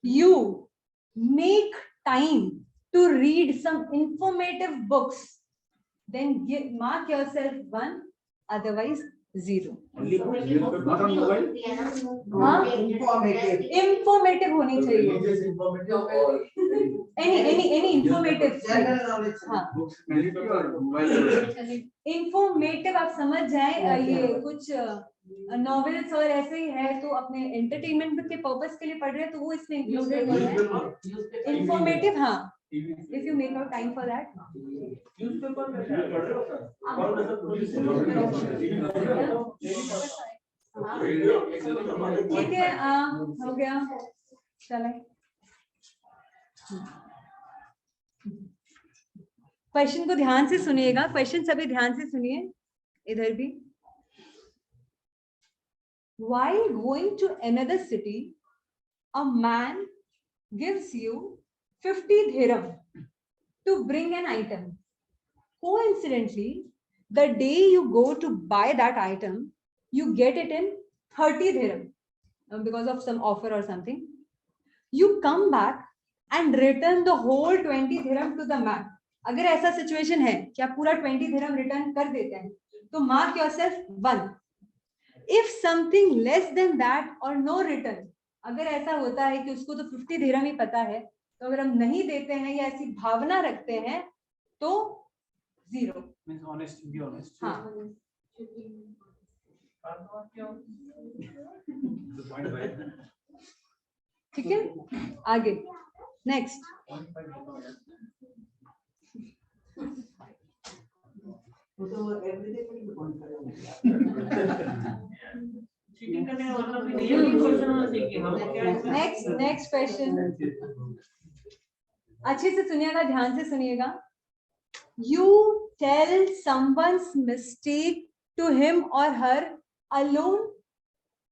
you make time to read some informative books, then mark yourself 1, otherwise 0. Only not on mobile. हाँ? Informative. Informative होनी चाहिए. Religious informative. Any informative. General knowledge. हाँ. चलिए इंफॉर्मेटिव आप समझ जाए, ये कुछ नॉवेल्स और ऐसे ही है तो अपने एंटरटेनमेंट के पर्पस के लिए पढ़ रहे हैं तो वो इसमें इंक्लूडेड है. इंफॉर्मेटिव, हाँ. If you make out time for that. Newspaper में क्या पढ़ रहे हो सर? कौन सा पुलिस ठीक है, हो गया. चले. क्वेश्चन को ध्यान से सुनिएगा. क्वेश्चन सभी ध्यान से सुनिए. इधर भी. While going to another city, a man gives you 50 dirham to bring an item. Coincidentally, the day you go to buy that item, you get it in 30 dirham because of some offer or something. You come back and return the whole 20 dirham to the man. अगर ऐसा situation है कि आप पूरा 20 dirham return कर देते हैं तो mark yourself 1. If something less than that or no return, अगर ऐसा होता है कि उसको तो 50 dirham ही पता है तो अगर हम नहीं देते हैं या ऐसी भावना रखते हैं तो 0. Means honest, be honest. हाँ. ठीक है, आगे. नेक्स्ट. चीटिंग करने का मतलब नहीं है कि क्वेश्चन होना चाहिए. हम क्या है? Next question. अच्छे से सुनिएगा, ध्यान से सुनिएगा. You tell someone's mistake to him or her alone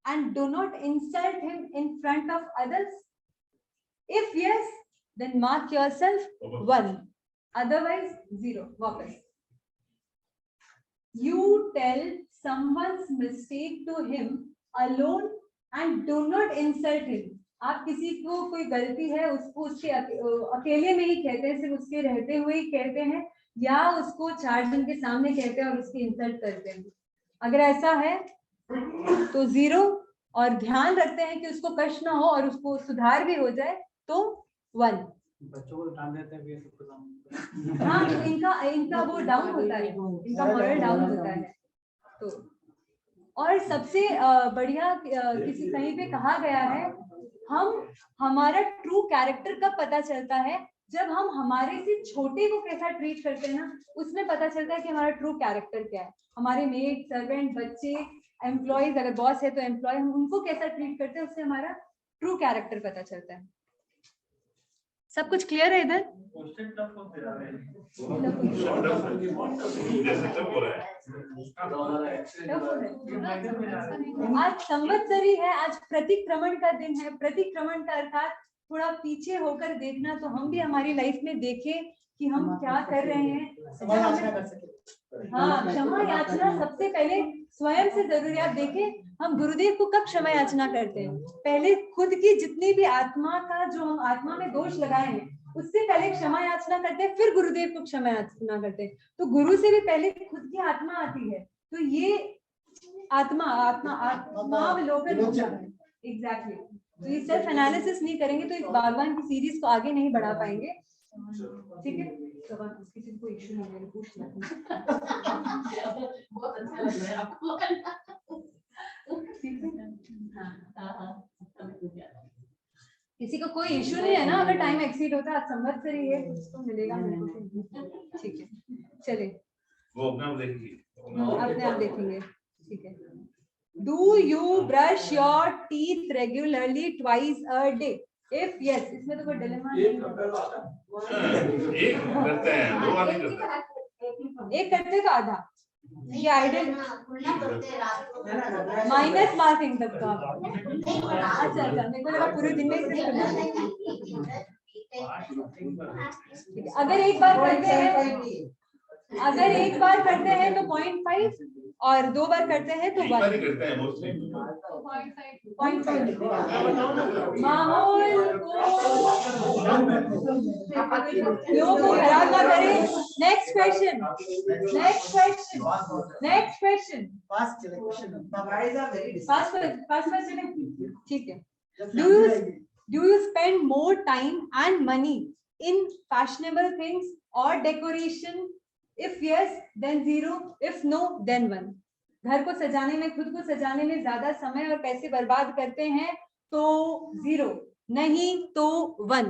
and do not insult him in front of others. If yes, then mark yourself 1. Otherwise 0. वापस. You tell someone's mistake to him alone and do not insult him. आप किसी को कोई गलती है उसको उसके अकेले में ही कहते हैं, सिर्फ उसके रहते हुए ही कहते हैं या उसको 4 जन के सामने कहते हैं और उसकी इंसल्ट करते हैं. अगर ऐसा है तो 0 और ध्यान रखते हैं कि उसको कष्ट ना हो और उसको सुधार भी हो जाए तो 1. बच्चों को डांट देते हैं फिर सबको. हाँ, इनका वो डाउन होता है, इनका मॉरल डाउन होता है. तो और सबसे बढ़िया किसी कहीं पे कहा गया है, हमारा ट्रू कैरेक्टर कब पता चलता है जब हम हमारे से छोटे को कैसा ट्रीट करते हैं ना, उसमें पता चलता है कि हमारा ट्रू कैरेक्टर क्या है. हमारे मेड, सर्वेंट, बच्चे, एम्प्लॉयज, अगर बॉस है तो एम्प्लॉय, हम उनको कैसा ट्रीट करते हैं उससे हमारा ट्रू कैरेक्टर पता चलता है. सब कुछ क्लियर है इधर? क्वेश्चन टफ हो रहा है. जैसे तब हो रहा है. आज संवत्सरी है, आज प्रतिक्रमण का दिन है. प्रतिक्रमण का अर्थात थोड़ा पीछे होकर देखना, तो हम भी हमारी लाइफ में देखें कि हम क्या कर रहे हैं. हाँ, क्षमा याचना सबसे पहले स्वयं से जरूरी. आप देखें हम गुरुदेव को कब क्षमा याचना करते हैं? पहले खुद की जितनी भी आत्मा का जो हम आत्मा में दोष लगाए हैं उससे पहले क्षमा याचना करते हैं, फिर गुरुदेव को क्षमा याचना करते हैं. तो गुरु से भी पहले खुद की आत्मा आती है. तो ये आत्मावलोकन होता है. एग्जैक्टली. तो ये सेल्फ एनालिसिस नहीं करेंगे तो इस बागवान की सीरीज को आगे नहीं बढ़ा पाएंगे. ठीक है, तो किसी को इश्यू नहीं है, पूछ लेते. बहुत अच्छा लग रहा है आपको. ठीक है, हाँ. किसी को कोई इश्यू नहीं है ना अगर टाइम एक्सीड होता है? आज संवत्सरी है तो उसको मिलेगा मेरे को. ठीक है, चलिए वो अपने आप देखेंगे. अपने आप देखेंगे. ठीक है. Do you brush your teeth regularly twice a day? If yes, इसमें तो कोई डिलेमा नहीं है. एक करते हैं, 2 बार नहीं करते. एक करते तो आधा. ये आइडियल माइनस मार्किंग तक का. अच्छा, मेरे को लगा पूरे दिन में ही करना है. अगर एक बार करते हैं तो 0.5 और 2 बार करते हैं तो एक बार ही 1 करते हैं मोस्टली। पॉइंट माहौल लोगों को खराब ना करें। नेक्स्ट क्वेश्चन ठीक है। Do you spend more time and money in fashionable things or decoration? If yes, then 0. If no, then 1. घर को सजाने में, खुद को सजाने में ज्यादा समय और पैसे बर्बाद करते हैं तो 0, नहीं तो 1.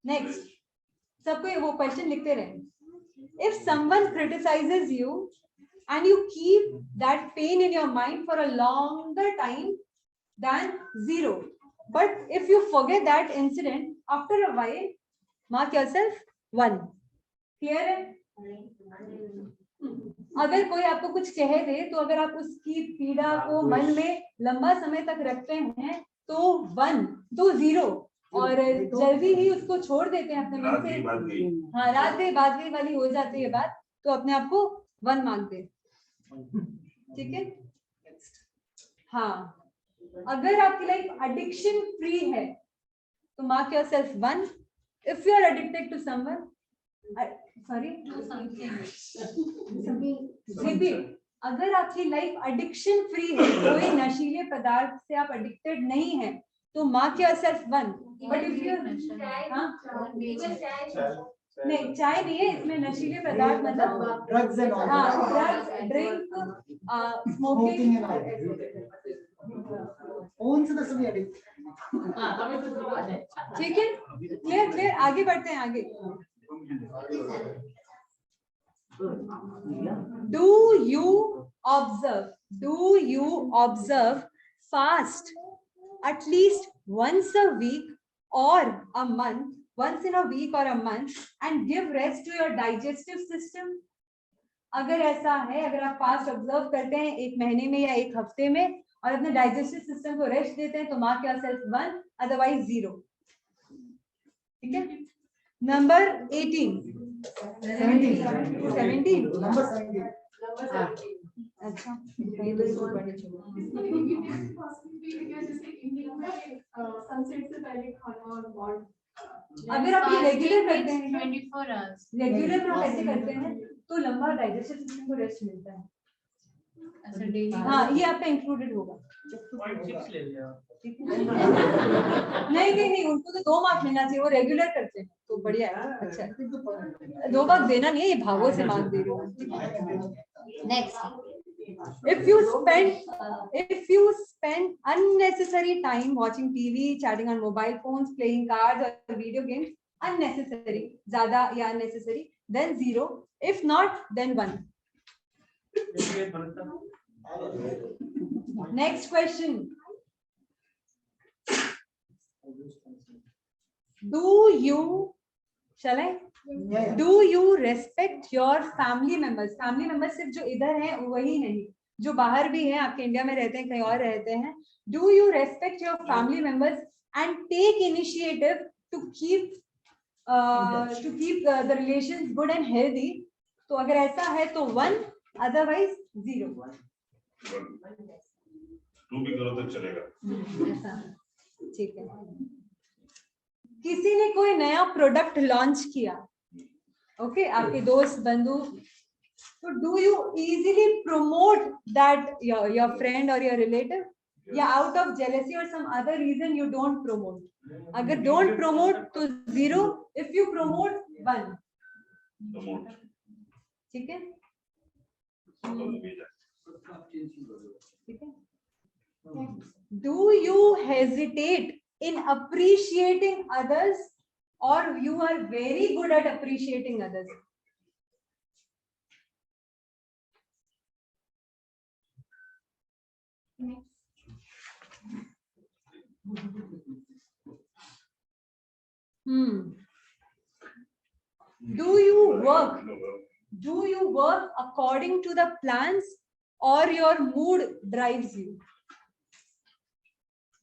नेक्स्ट सबको वो क्वेश्चन लिखते रहे. If someone criticizes you and you keep that pain in your mind for a longer time, than 0. But if you forget that incident after a while, mark yourself 1. Clear है? अगर कोई आपको कुछ कह दे तो अगर आप उसकी पीड़ा को मन में लंबा समय तक रखते हैं तो 1, तो 0, और जल्दी ही उसको छोड़ देते हैं अपने मन से, हाँ रात गई बात गई वाली हो जाती है बात, तो अपने आप को 1 मार्क दे. ठीक है. हाँ, अगर आपकी लाइफ एडिक्शन फ्री है तो mark yourself 1. If you are addicted to someone, sorry repeat, अगर आपकी लाइफ एडिक्शन फ्री है, कोई नशीले पदार्थ से आप एडिक्टेड नहीं है तो mark yourself 1. But if you नहीं, चाय नहीं है इसमें, नशीले पदार्थ मतलब ड्रग्स एंड ऑल, हाँ ड्रग्स, ड्रिंक, स्मोकिंग, ठीक है. क्लियर. आगे बढ़ते हैं. आगे, do you observe fast at least once a week or a month, once in a week or a month, and give rest to your digestive system? अगर ऐसा है, अगर आप फास्ट ऑब्जर्व करते हैं 1 महीने में या 1 हफ्ते में और अपने डाइजेस्टिव सिस्टम को रेस्ट देते हैं तो मार्क योरसेल्फ 1, अदरवाइज 0. ठीक है. नंबर 17. अच्छा, अगर आप ये रेगुलर करते हैं 24 hours, रेगुलर आप ऐसे करते हैं तो लंबा डाइजेस्टिव सिस्टम को रेस्ट मिलता है. ऐसा डेली. हाँ, ये आपका इंक्लूडेड होगा. 0.6 ले लिया. नहीं, उनको तो 2 मार्क मिलना चाहिए, वो रेगुलर करते हैं तो बढ़िया है. अच्छा, 2 मार्क देना नहीं है, ये भागों से मार्क दे रहे हो. Next, if you spend unnecessary time watching TV, chatting on mobile phones, playing cards or video games, unnecessary, ज़्यादा या unnecessary, then 0. If not, then 1. Next question. Do you respect your family members? Family members सिर्फ जो इधर हैं वही नहीं, जो बाहर भी हैं, आपके इंडिया में रहते हैं, कहीं और रहते हैं. Do you respect your family members and take initiative to keep the relations good and healthy? तो अगर ऐसा है तो 1, अदरवाइज 0. 2 भी करो तो चलेगा. ऐसा, ठीक है. किसी ने कोई नया प्रोडक्ट लॉन्च किया, ओके, आपके दोस्त बंधु, तो do you easily promote that your friend और योर रिलेटिव, या आउट ऑफ जेलेसी और some other reason you don't promote? अगर डोंट प्रमोट तो 0, इफ यू प्रमोट 1. ठीक है. ठीक है. Do you hesitate in appreciating others, or you are very good at appreciating others? Do you work according to the plans, or your mood drives you?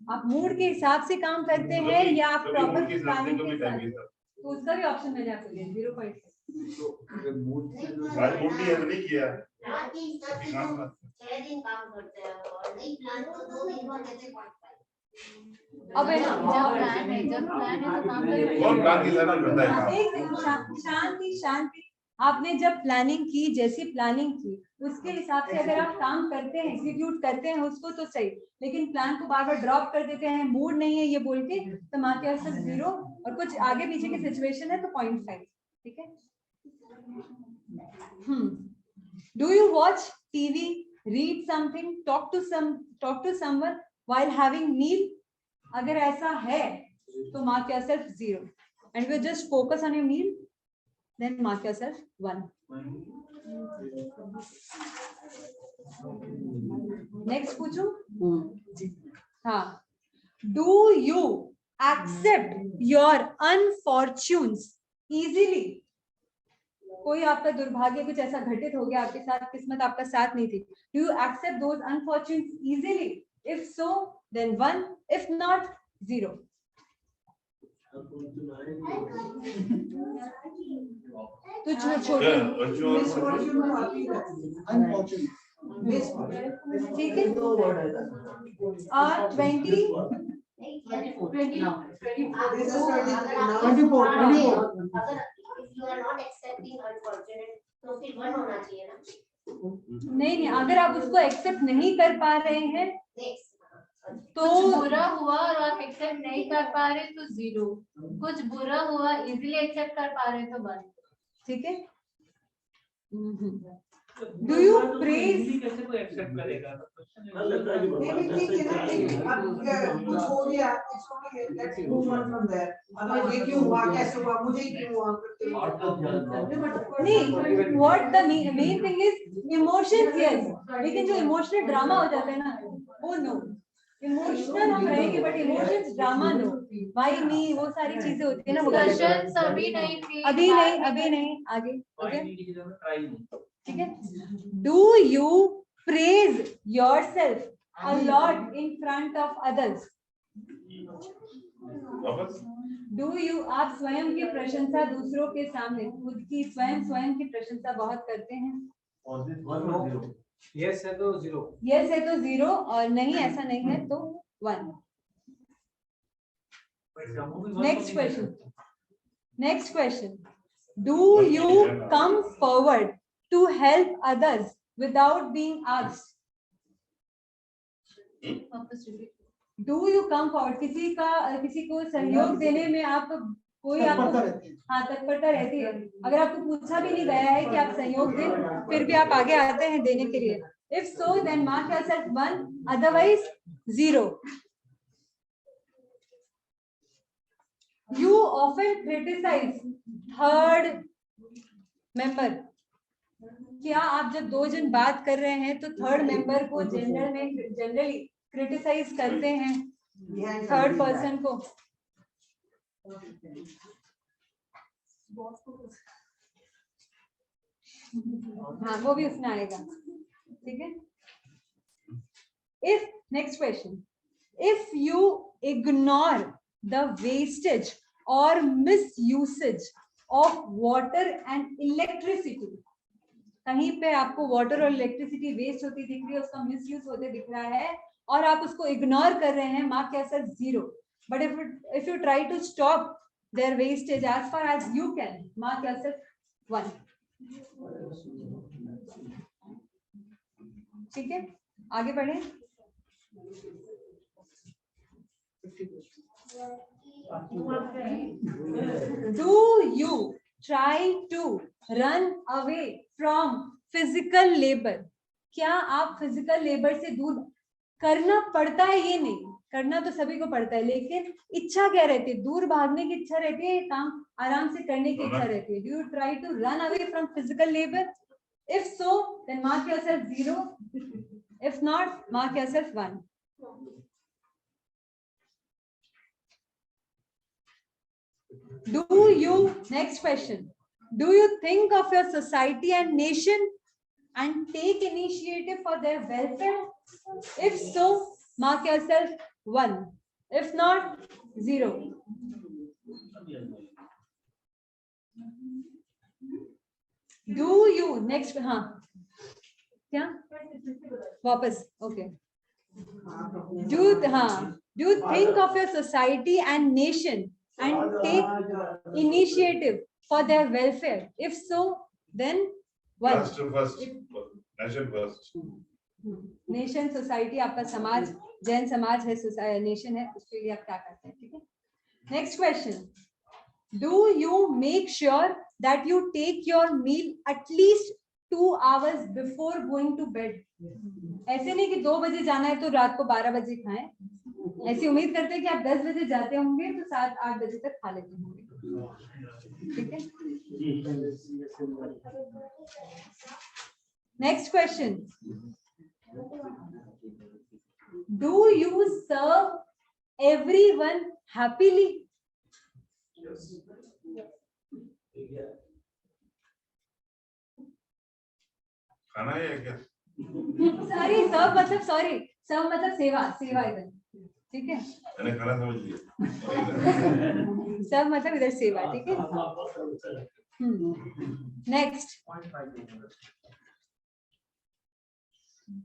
आप mood के हिसाब से काम करते हैं या आप प्रॉपर प्लानिंग के साथ? तो उसका भी ऑप्शन मैंने आपको दिया 0.6. आज मोटी है तो नहीं किया। हाँ, 6 दिन काम करते हैं और नहीं प्लान तो 2 दिन में देते 0.5। अबे जब प्लान है तो काम करेंगे। कौन प्लान के हिसाब से करता है काम? एक सेकंड, शांति शांति। आपने जब प्लानिंग की, जैसी प्लानिंग की उसके हिसाब से अगर आप काम करते हैं, एग्जीक्यूट करते हैं उसको तो सही, लेकिन प्लान को बार बार ड्रॉप कर देते हैं, मूड नहीं है ये बोल के, तो मार्क योरसेल्फ 0 और कुछ आगे पीछे की सिचुएशन है तो 0.5। ठीक है। Do you watch TV, read something, talk to someone while having meal? अगर ऐसा है तो mark yourself 0 and you just focus on your meal, then mark yourself 1. Next पूछूं? हाँ. Do you accept your unfortunes easily? कोई आपका दुर्भाग्य कुछ ऐसा घटित हो गया आपके साथ, किस्मत आपका साथ नहीं थी. Do you accept those unfortunes easily? If so, then 1. If not, 0. तो छोटे ठीक है। और 20 तो फिर 1 होना चाहिए ना। नहीं, अगर आप उसको एक्सेप्ट नहीं कर पा रहे हैं तो कुछ बुरा हुआ और आप एक्सेप्ट नहीं कर पा रहे तो 0, कुछ बुरा हुआ इजीली एक्सेप्ट कर पा रहे तो 1। ठीक है। Do you praise? कैसे कोई एक्सेप्ट करेगा? कुछ हो गया, let's move on from there. अब ये क्यों हुआ, कैसे हुआ, मुझे क्यों हुआ? नहीं, what the main thing is emotions. Yes, लेकिन जो इमोशनल ड्रामा हो जाता है ना, वो नो। इमोशनल हम रहेंगे but emotions drama no. Why me, वो सारी चीजें होती है ना, वो क्वेश्चंस अभी नहीं थी, अभी नहीं आगे। ओके, ठीक है। Do you praise yourself a lot in front of others? Do you, आप स्वयं की प्रशंसा दूसरों के सामने, खुद की स्वयं की प्रशंसा बहुत करते हैं? यस है तो 0, यस है तो 0 और नहीं ऐसा नहीं है तो 1। Next question, do you come forward to help others without being asked? Do you come forward, किसी को सहयोग देने में आप कोई आपको तत्परता रहती है। अगर आपको पूछा भी नहीं गया है कि आप सहयोग दें, फिर भी आप आगे आते हैं देने के लिए। If so, then mark yourself 1, otherwise 0। You often criticise third member? क्या आप जब 2 जन बात कर रहे हैं तो थर्ड मेंबर को जनरली क्रिटिसाइज करते हैं, थर्ड पर्सन को? हाँ, वो भी उसमें आएगा। ठीक है। If, next question, if you ignore the wastage और misusage of water and electricity, कहीं पे आपको वाटर और इलेक्ट्रिसिटी वेस्ट होती दिख रही है, उसका मिस यूज होते दिख रहा है और आप उसको इग्नोर कर रहे हैं, mark yourself 0। But if you try to stop their wastage as far as you can, mark yourself 1. ठीक है, आगे बढ़े। Do you try to run away from physical labor? क्या आप फिजिकल लेबर से दूर, करना पड़ता है ये नहीं, करना तो सभी को पड़ता है, लेकिन इच्छा क्या रहती है? दूर भागने की इच्छा रहती है, काम आराम से करने की इच्छा रहती है। Do you try to run away from physical labour? If so, then mark yourself 0. If not, mark yourself 1. Do you, next question, do you think of your society and nation and take initiative for their welfare? If so, mark yourself 1. If not, 0. Do you next, हाँ क्या वापस, okay, do you think of your society and nation and take initiative for their welfare? If so, then what? first, nation first. Nation, society, आपका समाज, जैन समाज है, nation है, उसके लिए आप क्या करते हैं? ठीक है, next question, do you make sure that you take your meal at least 2 hours before going to bed? ऐसे नहीं कि 2 बजे जाना है तो रात को 12 बजे खाएं, ऐसी उम्मीद करते हैं कि आप 10 बजे जाते होंगे तो 7-8 बजे तक खा लेते होंगे, ठीक है। Next question, do you serve everyone happily? खाना है क्या? सॉरी, सर्व मतलब, सॉरी, सर्व मतलब सेवा, सेवा इधर, ठीक है, मैंने खाना समझ लिया। सर्व मतलब इधर सेवा, ठीक है। Next,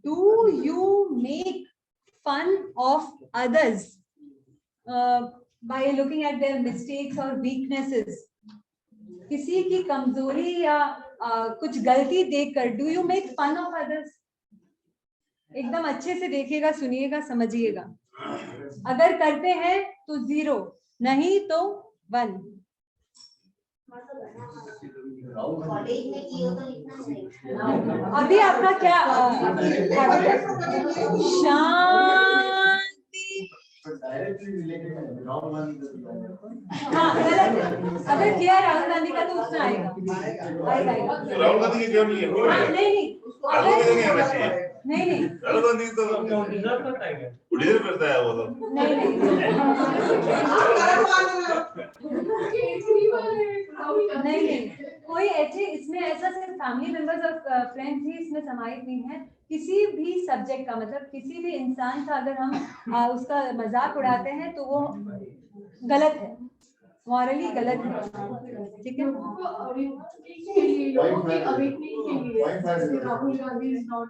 do you make fun of others by looking at their mistakes or weaknesses? किसी की कमजोरी या कुछ गलती देखकर do you make fun of others? एकदम अच्छे से देखिएगा, सुनिएगा, समझिएगा। अगर करते हैं तो 0, नहीं तो 1। अभी आपका क्या शांति, हाँ गलत है, अगर किया राहुल गांधी का तो उसमें आएगा, राहुल गांधी की क्यों नहीं है? नहीं, नहीं, राहुल गांधी तो डिजर्व करता है वो तो। नहीं, कोई ऐसे इसमें ऐसा सिर्फ फैमिली मेंबर्स और फ्रेंड्स ही इसमें समाहित नहीं है। किसी भी सब्जेक्ट का मतलब किसी भी इंसान का अगर हम उसका मजाक उड़ाते हैं तो वो गलत है, मॉरली गलत है, ठीक है। Rahul Gandhi is not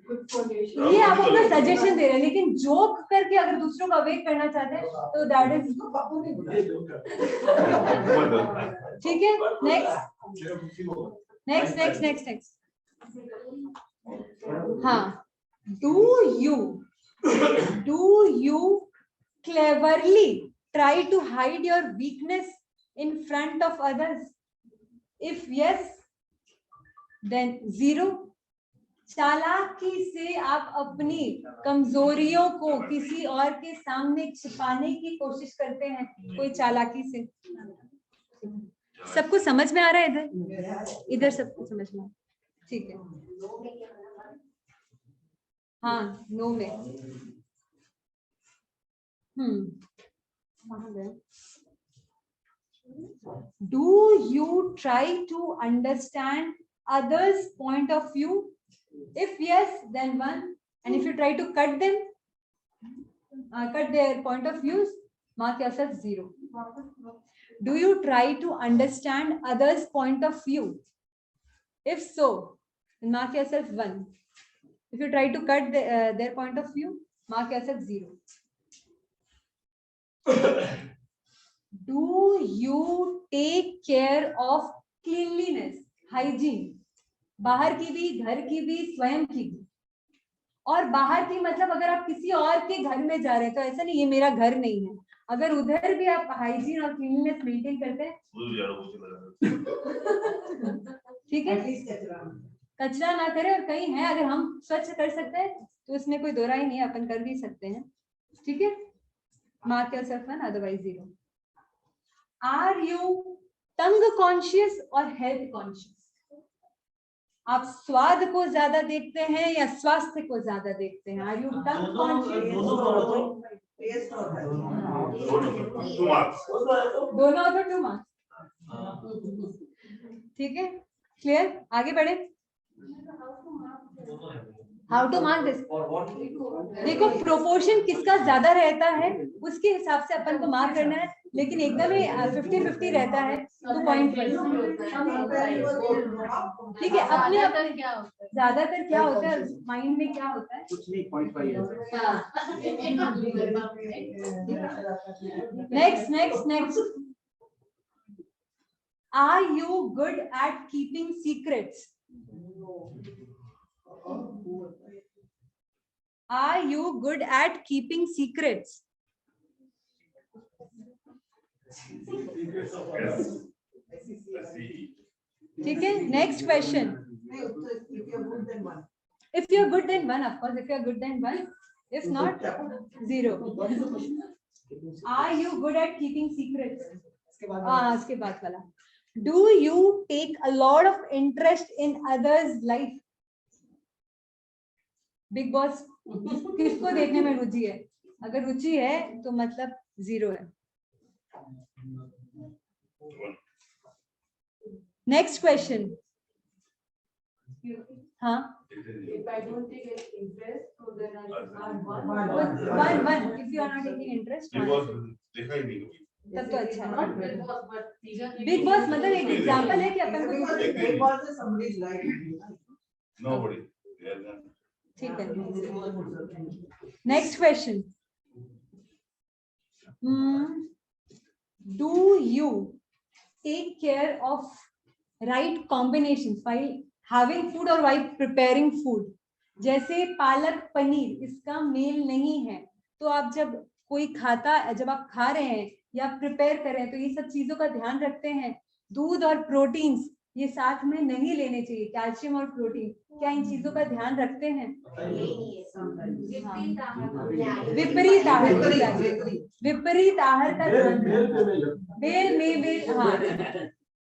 good for nation. ये आप अपना सजेशन दे रहे हैं, लेकिन जोक करके अगर दूसरों को अवेक करना चाहते हैं तो दैट इज ठीक है। नेक्स्ट हाँ, do you cleverly try to hide your weakness in front of others? If yes, then 0. चालाकी से आप अपनी कमजोरियों को किसी और के सामने छिपाने की कोशिश करते हैं, कोई चालाकी से। सबको समझ में आ रहा है? इधर सबको समझ में, ठीक है। हाँ, नो में Do you try to understand others' point of view? If yes, then 1. And if you try to cut them, cut their point of views, mark yourself 0. Do you try to understand others' point of view? If so, then mark yourself 1. If you try to cut their point of view, mark yourself 0. Do you take care of cleanliness, hygiene? बाहर की भी, घर की भी, स्वयं की भी। और बाहर की मतलब अगर आप किसी और के घर में जा रहे हैं तो ऐसा नहीं ये मेरा घर नहीं है, अगर उधर भी आप हाइजीन और क्लीनलीनेस मेंटेन करते हैं, ठीक है, कचरा ना करें। और कहीं है अगर हम स्वच्छ कर सकते हैं तो उसमें कोई दो राय नहीं है, अपन कर भी सकते हैं, ठीक है। Mark yourself 1, otherwise 0. Are you tongue conscious और हेल्थ कॉन्शियस? आप स्वाद को ज्यादा देखते हैं या स्वास्थ्य को ज्यादा देखते हैं? Are you tongue conscious? दोनों तो 2 मार्क्स, ठीक है, क्लियर। आगे बढ़े। How to mark this? देखो प्रोपोर्शन किसका ज्यादा रहता है उसके हिसाब से अपन को मार्क करना है। लेकिन एकदम ही 50-50 रहता है तो पॉइंट ठीक है। अपने ज्यादातर क्या होता है? ज्यादातर क्या होता है माइंड में, क्या होता है? कुछ नहीं, 0.5 next are you good at keeping secrets? Are you good at keeping secrets? ठीक है, next question. If you're good, then 1. If you're good, then 1, of course. If you're good, then 1. If not, 0. Are you good at keeping secrets? इसके बाद वाला. Do you take a lot of interest in others' life? Big boss किसको देखने में रुचि है? अगर रुचि है तो मतलब 0 है. Next question. हाँ, If I don't take interest, so then I add 1. 1. If you are not taking interest, देखा ही नहीं कभी। तब तो अच्छा है. Not Big Boss, but season. Big boss मतलब एक एग्जांपल है कि अपन को Big Boss is somebody's life. Nobody. Yeah, ठीक है. Next question. Do you take care of right combinations while having food or while preparing food? जैसे पालक पनीर, इसका mail नहीं है तो आप जब कोई खाता, जब आप खा रहे हैं या प्रिपेयर कर रहे हैं तो ये सब चीजों का ध्यान रखते हैं. दूध और प्रोटीन्स ये साथ में नहीं लेने चाहिए, कैल्शियम और प्रोटीन. क्या इन चीजों का ध्यान रखते हैं? विपरीत आहार, विपरीत आहार का ध्यान. बेल में बेल. हाँ,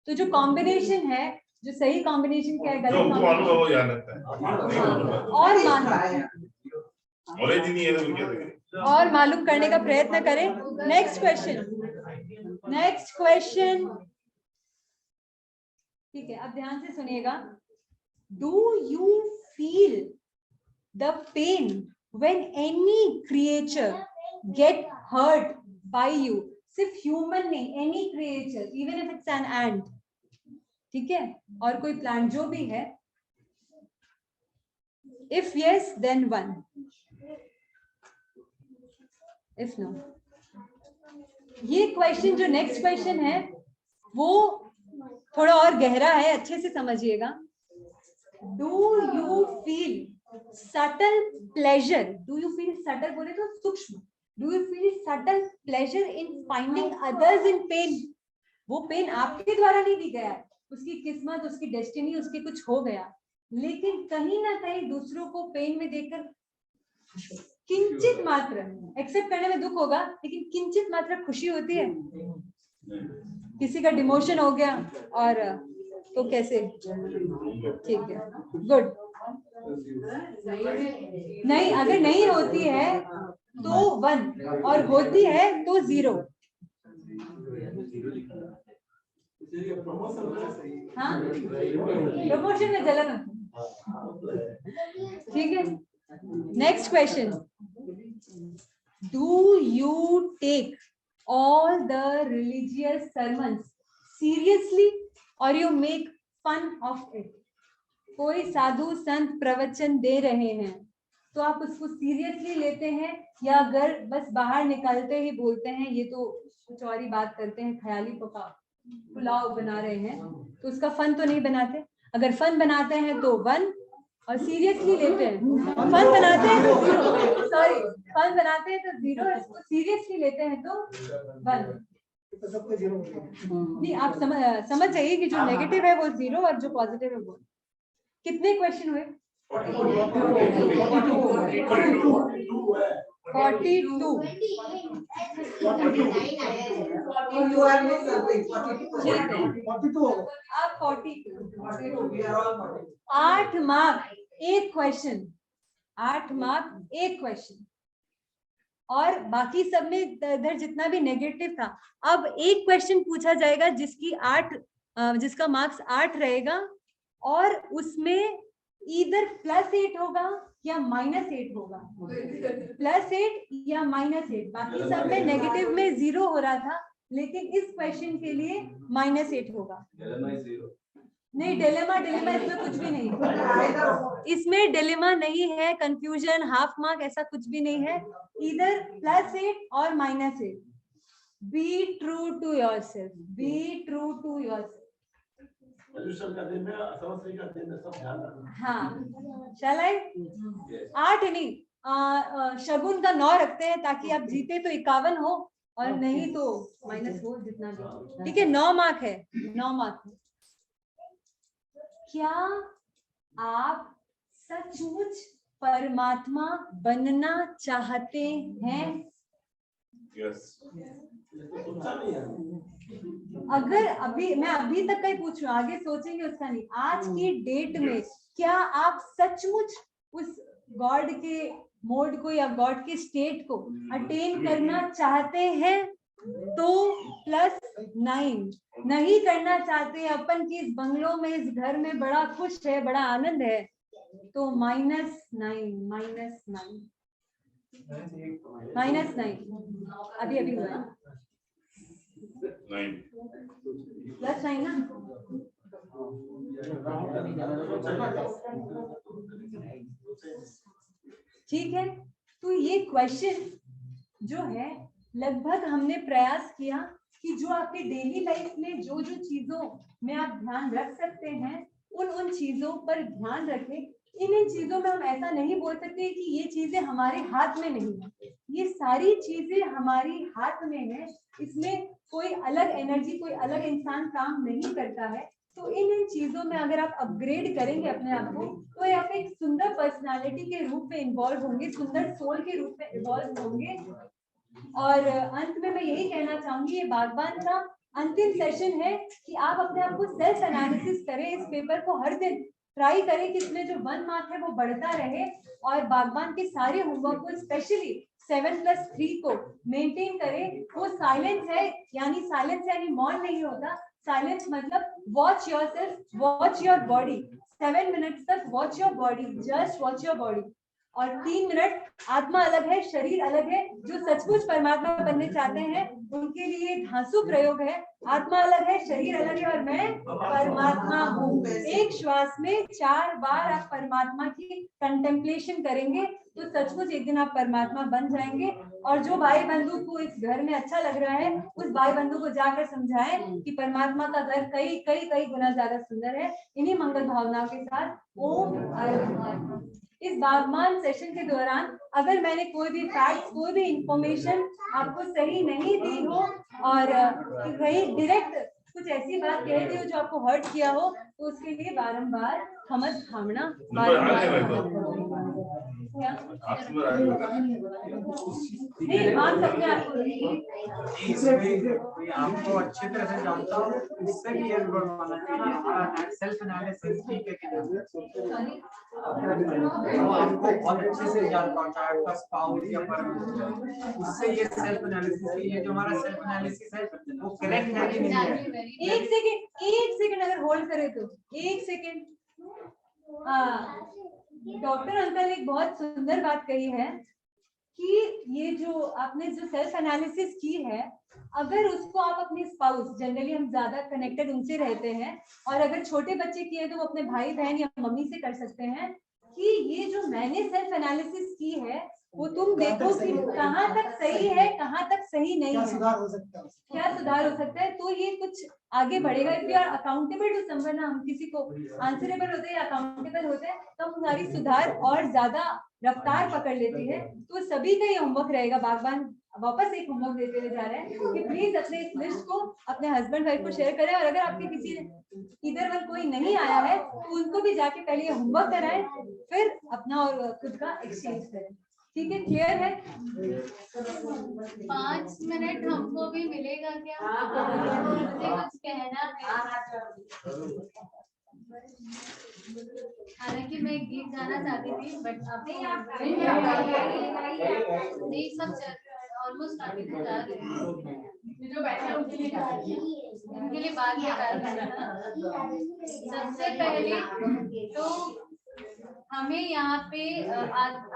तो जो कॉम्बिनेशन है, जो सही कॉम्बिनेशन क्या है, जो गलत हमको मालूम है कॉम्बिनेशन वो याद रखता है। और नॉलेज ही नहीं है तो क्या करें? और मालूम करने का प्रयत्न करें. Next question. Next question. ठीक है, अब ध्यान से सुनिएगा. Do you feel the pain when any creature get hurt by you? सिर्फ ह्यूमन नहीं, any creature, even if it's an ant. ठीक है, और कोई प्लांट जो भी है. If yes then 1, if no. ये क्वेश्चन जो नेक्स्ट क्वेश्चन है वो थोड़ा और गहरा है, अच्छे से समझिएगा. डू यू फील सटल प्लेजर? डू यू फील सटल बोले तो सूक्ष्म. डू यू फील सटल pleasure in finding others in pen? वो पेन आपके द्वारा नहीं दी गया है, उसकी किस्मत, उसकी डेस्टिनी, उसके कुछ हो गया, लेकिन कहीं ना कहीं दूसरों को पेन में देखकर किंचित मात्र एक्सेप्ट करने में दुख होगा, लेकिन किंचित मात्र खुशी होती है. किसी का डिमोशन हो गया और तो कैसे? ठीक है, गुड. नहीं, अगर नहीं होती है तो 1 और होती है तो 0. हाँ, प्रमोशन में जलन. ठीक है. Next question. Do you take all the religious sermons seriously or you make fun of it? कोई साधु संत प्रवचन दे रहे हैं तो आप उसको सीरियसली लेते हैं, या अगर बस बाहर निकलते ही बोलते हैं ये तो कुछ और ही बात करते हैं, ख्याली पुलाव बना रहे हैं, तो उसका फन तो नहीं बनाते? अगर फन बनाते हैं तो 1 और सीरियसली लेते हैं, फन बनाते हैं तो 0. सॉरी, फन बनाते हैं तो 0, इसको सीरियसली लेते हैं तो 1. नहीं, आप समझ जाइए कि जो नेगेटिव है वो 0 और जो पॉजिटिव है वो. कितने क्वेश्चन हुए? 42. आप 42. 8 मार्क 1 क्वेश्चन, 8 मार्क 1 क्वेश्चन, और बाकी सब में इधर जितना भी नेगेटिव था. अब एक क्वेश्चन पूछा जाएगा जिसका मार्क्स 8 रहेगा, और उसमें इधर +8 होगा या -8 होगा. +8 या -8. बाकी सब में नेगेटिव में 0 हो रहा था, लेकिन इस क्वेश्चन के लिए -8 होगा। नहीं, डिलेमा इसमें कुछ भी नहीं है, इसमें डिलेमा नहीं है, कंफ्यूजन, हाफ मार्क ऐसा कुछ भी नहीं है, इधर +8 और -8। Be true to yourself, be true to yourself. हाँ, शैल आई? 8 नहीं, शगुन का 9 रखते हैं ताकि आप जीते तो 51 हो और नहीं तो माइनस हो जितना भी। ठीक है, 9 मार्क है, 9 मार्क है। क्या आप सचमुच परमात्मा बनना चाहते हैं? यस। अगर मैं अभी तक का ही पूछ रही हूँ, आगे सोचेंगे उसका नहीं। आज की डेट में क्या आप सचमुच उस गॉड के मोड को या गॉड के स्टेट को अटेन करना चाहते हैं? तो +9। नहीं करना चाहते, अपन की इस बंगलों में, इस घर में बड़ा खुश है, बड़ा आनंद है, तो -9 अभी हुआ 9 +9 ना। ठीक है, तो ये क्वेश्चन जो है लगभग हमने प्रयास किया कि जो आपके डेली लाइफ में जो चीजों में आप ध्यान रख सकते हैं उन चीजों पर ध्यान रखें। इन चीजों में हम ऐसा नहीं बोल सकते कि ये चीजें हमारे हाथ में नहीं है, ये सारी चीजें हमारी हाथ में है। इसमें कोई अलग एनर्जी, कोई अलग इंसान काम नहीं करता है। तो इन चीजों में अगर आप अपग्रेड करेंगे अपने आप को, तो आप एक सुंदर पर्सनालिटी के रूप में इन्वॉल्व होंगे, सुंदर सोल के रूप में इन्वॉल्व होंगे। और अंत में मैं यही कहना चाहूंगी, ये बागबान का अंतिम सेशन है कि आप अपने आप को सेल्फ एनालिसिस करें। इस पेपर को हर दिन ट्राई करें कि इसमें जो 1 मार्क है वो बढ़ता रहे, और बागबान के सारे होमवर्क को स्पेशली 7+3 को मेंटेन करें। वो साइलेंस है, यानी मौन नहीं होता। साइलेंस मतलब watch yourself, watch your body. 7 minutes तक watch your body, just watch your body. और 3 मिनट आत्मा अलग है, शरीर अलग है। जो सचमुच परमात्मा बनने चाहते हैं उनके लिए धांसू प्रयोग है। आत्मा अलग है, शरीर अलग है, और मैं परमात्मा हूँ। एक श्वास में 4 बार आप परमात्मा की कंटेम्पलेशन करेंगे तो सचमुच एक दिन आप परमात्मा बन जाएंगे। और जो भाई बंधु को इस घर में अच्छा लग रहा है, उस भाई बंधु को जाकर समझाएं कि परमात्मा का घर कई कई कई गुना ज्यादा सुंदर है। इन्हीं मंगल भावनाओं के साथ ओम। इस बागबान सेशन के दौरान अगर मैंने कोई भी फैक्ट, कोई भी इंफॉर्मेशन आपको सही नहीं दी हो और कहीं डायरेक्ट कुछ ऐसी बात कह दी हो जो आपको हर्ट किया हो, तो उसके लिए बारंबार खमत खामना, नहीं मान सकते आपको अच्छी तरह से जानता हूँ, इससे भी ये बोलना चाहिए हमारा सेल्फ एनालिसिस ठीक है कि आपको बहुत अच्छे से जानता हूँ, चाहे आपका स्पाउस या परम, उससे ये सेल्फ एनालिसिस, ये जो हमारा सेल्फ एनालिसिस है वो करेक्ट है कि नहीं है। एक सेकंड अगर होल्ड करे तो 1 सेकंड। डॉक्टर अंकल ने एक बहुत सुंदर बात कही है कि ये जो आपने जो सेल्फ एनालिसिस की है, अगर उसको आप अपने स्पाउस, जनरली हम ज्यादा कनेक्टेड उनसे रहते हैं, और अगर छोटे बच्चे किए तो वो अपने भाई बहन या मम्मी से कर सकते हैं कि ये जो मैंने सेल्फ एनालिसिस की है वो तुम देखो कि कहाँ तक सही है, कहाँ तक सही नहीं है, क्या सुधार हो सकता है। तो ये कुछ आगे बढ़ेगा। If you are accountable to someone, हम किसी को आंसरेबल होते हैं, अकाउंटेबल होते हैं, तो हमारी सुधार और ज्यादा रफ्तार पकड़ लेती है। तो सभी का ये होमवर्क रहेगा। बागबान वापस एक होमवर्क देते हुए जा रहे हैं कि प्लीज अपने इस लिस्ट को अपने हस्बैंड वाइफ को शेयर करें, और अगर आपके किसी इधर वाल कोई नहीं आया है तो उनको भी जाके पहले ये होमवर्क कराएं, फिर अपना और खुद का एक्सचेंज करें। ठीक है, क्लियर है? 5 मिनट हमको भी मिलेगा क्या? मुझे कुछ कहना है। हालांकि मैं गीत गाना चाहती थी, बट अभी नहीं, सब ऑलमोस्ट आगे जा रहे हैं। जो बैठे हैं उनके लिए बाद में सबसे पहले तो हमें यहाँ पे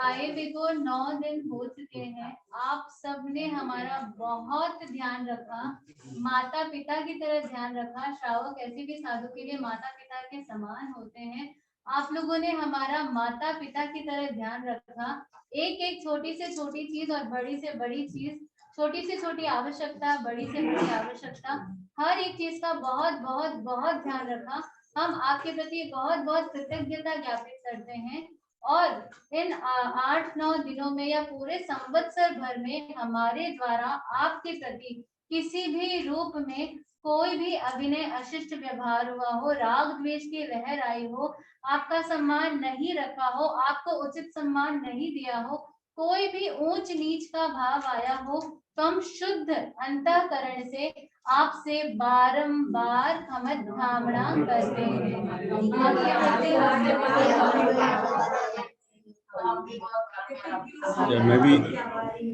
आए हुए को 9 दिन हो चुके हैं। आप सबने हमारा बहुत ध्यान रखा, माता पिता की तरह ध्यान रखा। श्रावक ऐसे भी साधु के लिए माता पिता के समान होते हैं। आप लोगों ने हमारा माता पिता की तरह ध्यान रखा। एक एक छोटी से छोटी चीज और बड़ी से बड़ी चीज, छोटी से छोटी आवश्यकता, बड़ी से बड़ी आवश्यकता, हर एक चीज का बहुत बहुत बहुत ध्यान रखा। हम आपके प्रति बहुत बहुत कृतज्ञता ज्ञापित करते हैं। और इन 8-9 दिनों में या पूरे संवत्सर भर में हमारे द्वारा आपके प्रति किसी भी रूप में कोई भी अभिनय अशिष्ट व्यवहार हुआ हो, राग द्वेष की लहर आई हो, आपका सम्मान नहीं रखा हो, आपको उचित सम्मान नहीं दिया हो, कोई भी ऊंच नीच का भाव आया हो, तो हम शुद्ध अंतःकरण से आपसे बारंबार क्षमापण करते हैं।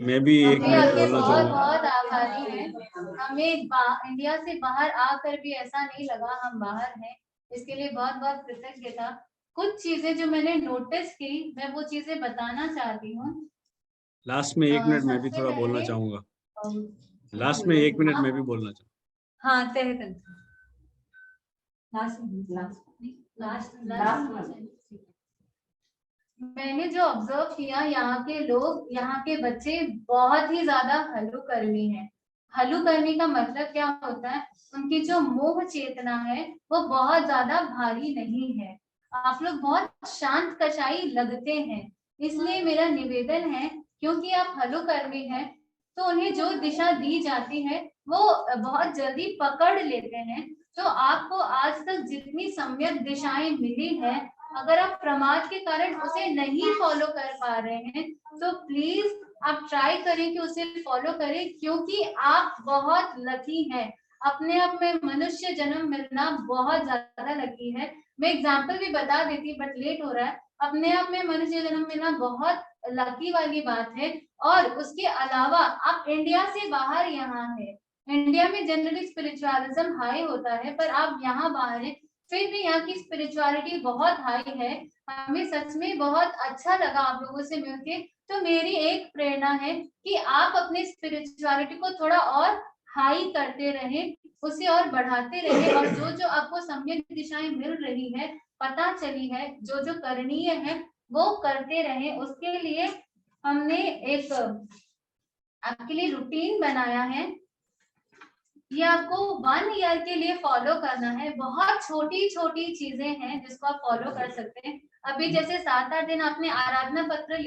मैं भी एक हम मिनट आपके बोलना बहुत चाहूंगा। बहुत आभारी हैं। हमें इंडिया से बाहर आकर भी ऐसा नहीं लगा हम बाहर हैं, इसके लिए बहुत बहुत कृतज्ञता। कुछ चीजें जो मैंने नोटिस की, मैं वो चीजें बताना चाहती हूँ। लास्ट में 1 मिनट मैं भी थोड़ा बोलना चाहूंगा। लास्ट में 1 मिनट मैं भी बोलना चाहूंगा। हाँ, तय मैंने जो ऑब्जर्व किया, यहाँ के लोग, यहाँ के बच्चे बहुत ही ज्यादा हल्लुकर्मी हैं। हल्लुकर्मी का मतलब क्या होता है? उनकी जो मोह चेतना है वो बहुत ज्यादा भारी नहीं है। आप लोग बहुत शांत कसाई लगते हैं, इसलिए मेरा निवेदन है, क्योंकि आप हल्लुकर्मी हैं तो उन्हें जो दिशा दी जाती है वो बहुत जल्दी पकड़ लेते हैं। तो आपको आज तक जितनी सम्यक दिशाएं मिली है, अगर आप प्रमाद के कारण उसे नहीं फॉलो कर पा रहे हैं तो प्लीज आप ट्राई करें कि उसे फॉलो करें, क्योंकि आप बहुत लकी हैं। अपने आप में मनुष्य जन्म मिलना बहुत ज्यादा लकी है। मैं एग्जाम्पल भी बता देती बट लेट हो रहा है। अपने आप में मनुष्य जन्म मिलना बहुत लकी वाली बात है। और उसके अलावा आप इंडिया से बाहर यहाँ है। इंडिया में जनरली स्पिरिचुअलिज्म हाई होता है, पर आप यहाँ बाहर हैं, फिर भी यहाँ की स्पिरिचुअलिटी बहुत हाई है। हमें सच में बहुत अच्छा लगा आप लोगों से मिलके। तो मेरी एक प्रेरणा है कि आप अपने स्पिरिचुअलिटी को थोड़ा और हाई करते रहें, उसे और बढ़ाते रहें, और जो जो आपको सम्यक दिशाएं मिल रही है, पता चली है, जो जो करणीय है वो करते रहें। उसके लिए हमने एक आपके लिए रूटीन बनाया है। ये आपको 1 ईयर के लिए फॉलो करना है। बहुत छोटी छोटी चीजें हैं जिसको आप फॉलो कर सकते हैं। अभी जैसे 7-8 दिन आपने आराधना पत्र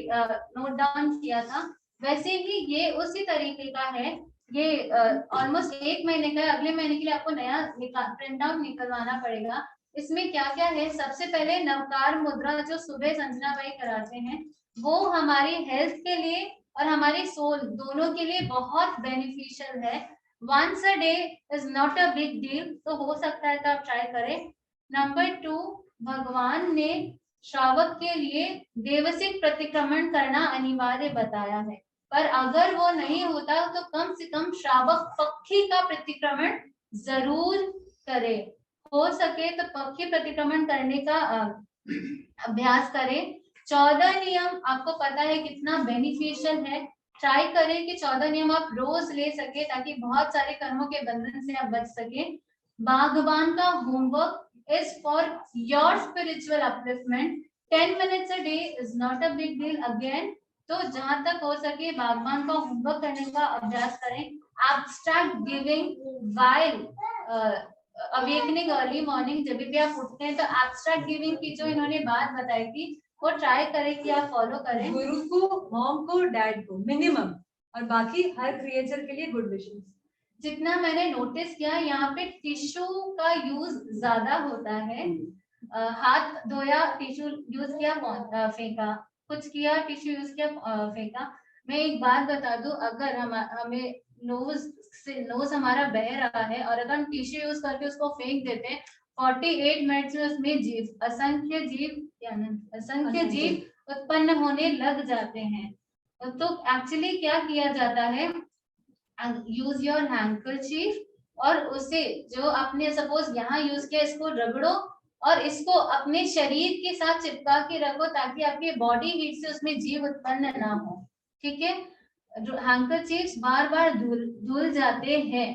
नोट डाउन किया था, वैसे ही ये उसी तरीके का है। ये ऑलमोस्ट 1 महीने का है। अगले महीने के लिए आपको नया प्रिंट आउट निकलवाना पड़ेगा। इसमें क्या क्या है? सबसे पहले नवकार मुद्रा जो सुबह संजना भाई कराते हैं, वो हमारी हेल्थ के लिए और हमारी सोल दोनों के लिए बहुत बेनिफिशियल है। Once a day is not a big deal, तो हो सकता है तो आप ट्राई करें। नंबर 2, भगवान ने श्रावक के लिए देवसिक प्रतिक्रमण करना अनिवार्य बताया है, पर अगर वो नहीं होता तो कम से कम श्रावक पक्षी का प्रतिक्रमण जरूर करे। हो सके तो पक्षी प्रतिक्रमण करने का अभ्यास करें। 14 नियम आपको पता है कितना बेनिफिशियल है। ट्राई करें कि 14 नियम आप रोज ले सके, ताकि बहुत सारे कर्मों के बंधन से आप बच सके। भगवान का homework is for your spiritual upliftment. 10 minutes a day is not a big deal again। तो जहां तक हो सके भगवान का होमवर्क करने का अभ्यास करें। Abstract giving while awakening early morning, जब भी आप उठते हैं तो एब्स्ट्रैक्ट गिविंग की जो इन्होंने बात बताई थी वो ट्राई करें कि आप फॉलो करें। गुरु को, मॉम को, डैड को मिनिमम, और बाकी हर क्रिएचर के लिए गुड विशेस। जितना मैंने नोटिस किया यहाँ पे टिश्यू का यूज ज्यादा होता है। हाथ धोया, टिश्यू यूज किया, फेंका, कुछ किया, टिश्यू यूज किया, फेंका। मैं एक बात बता दूं, अगर हमें नोज हमारा बह रहा है और अगर हम टिश्यू यूज करके उसको फेंक देते हैं, 48 मिनट्स में उसमें जीव असंख्य जीव उत्पन्न होने लग जाते हैं। तो एक्चुअली क्या किया जाता है, यूज योर हैंकरचीफ और उसे जो आपने सपोज यहाँ यूज किया, इसको रगड़ो और इसको अपने शरीर के साथ चिपका के रखो ताकि आपकी बॉडी हीट से उसमें जीव उत्पन्न ना हो। ठीक है, हैंकरचीफ्स बार बार धुल जाते हैं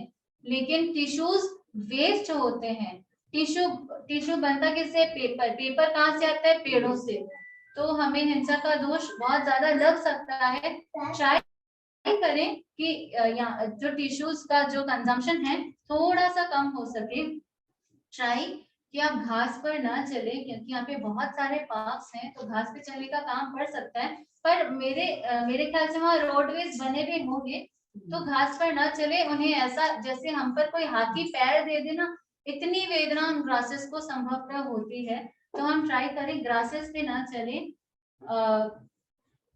लेकिन टिश्यूज वेस्ट होते हैं। टिश्यू बनता किससे? पेपर कहाँ से आता है? पेड़ों से। तो हमें हिंसा का दोष बहुत ज्यादा लग सकता है। ट्राई करें कि यहाँ जो टिश्यूज का जो कंजम्पशन है थोड़ा सा कम हो सके। ट्राई कि आप घास पर ना चले क्योंकि यहाँ पे बहुत सारे पार्क्स हैं तो घास पे चलने का काम पड़ सकता है, पर मेरे ख्याल से वहाँ रोडवेज बने भी होंगे तो घास पर ना चले। उन्हें ऐसा जैसे हम पर कोई हाथी पैर दे देना, इतनी वेदना उन ग्रासेस को संभवतः होती है, तो हम ट्राई करें ग्रासेस पे ना चले।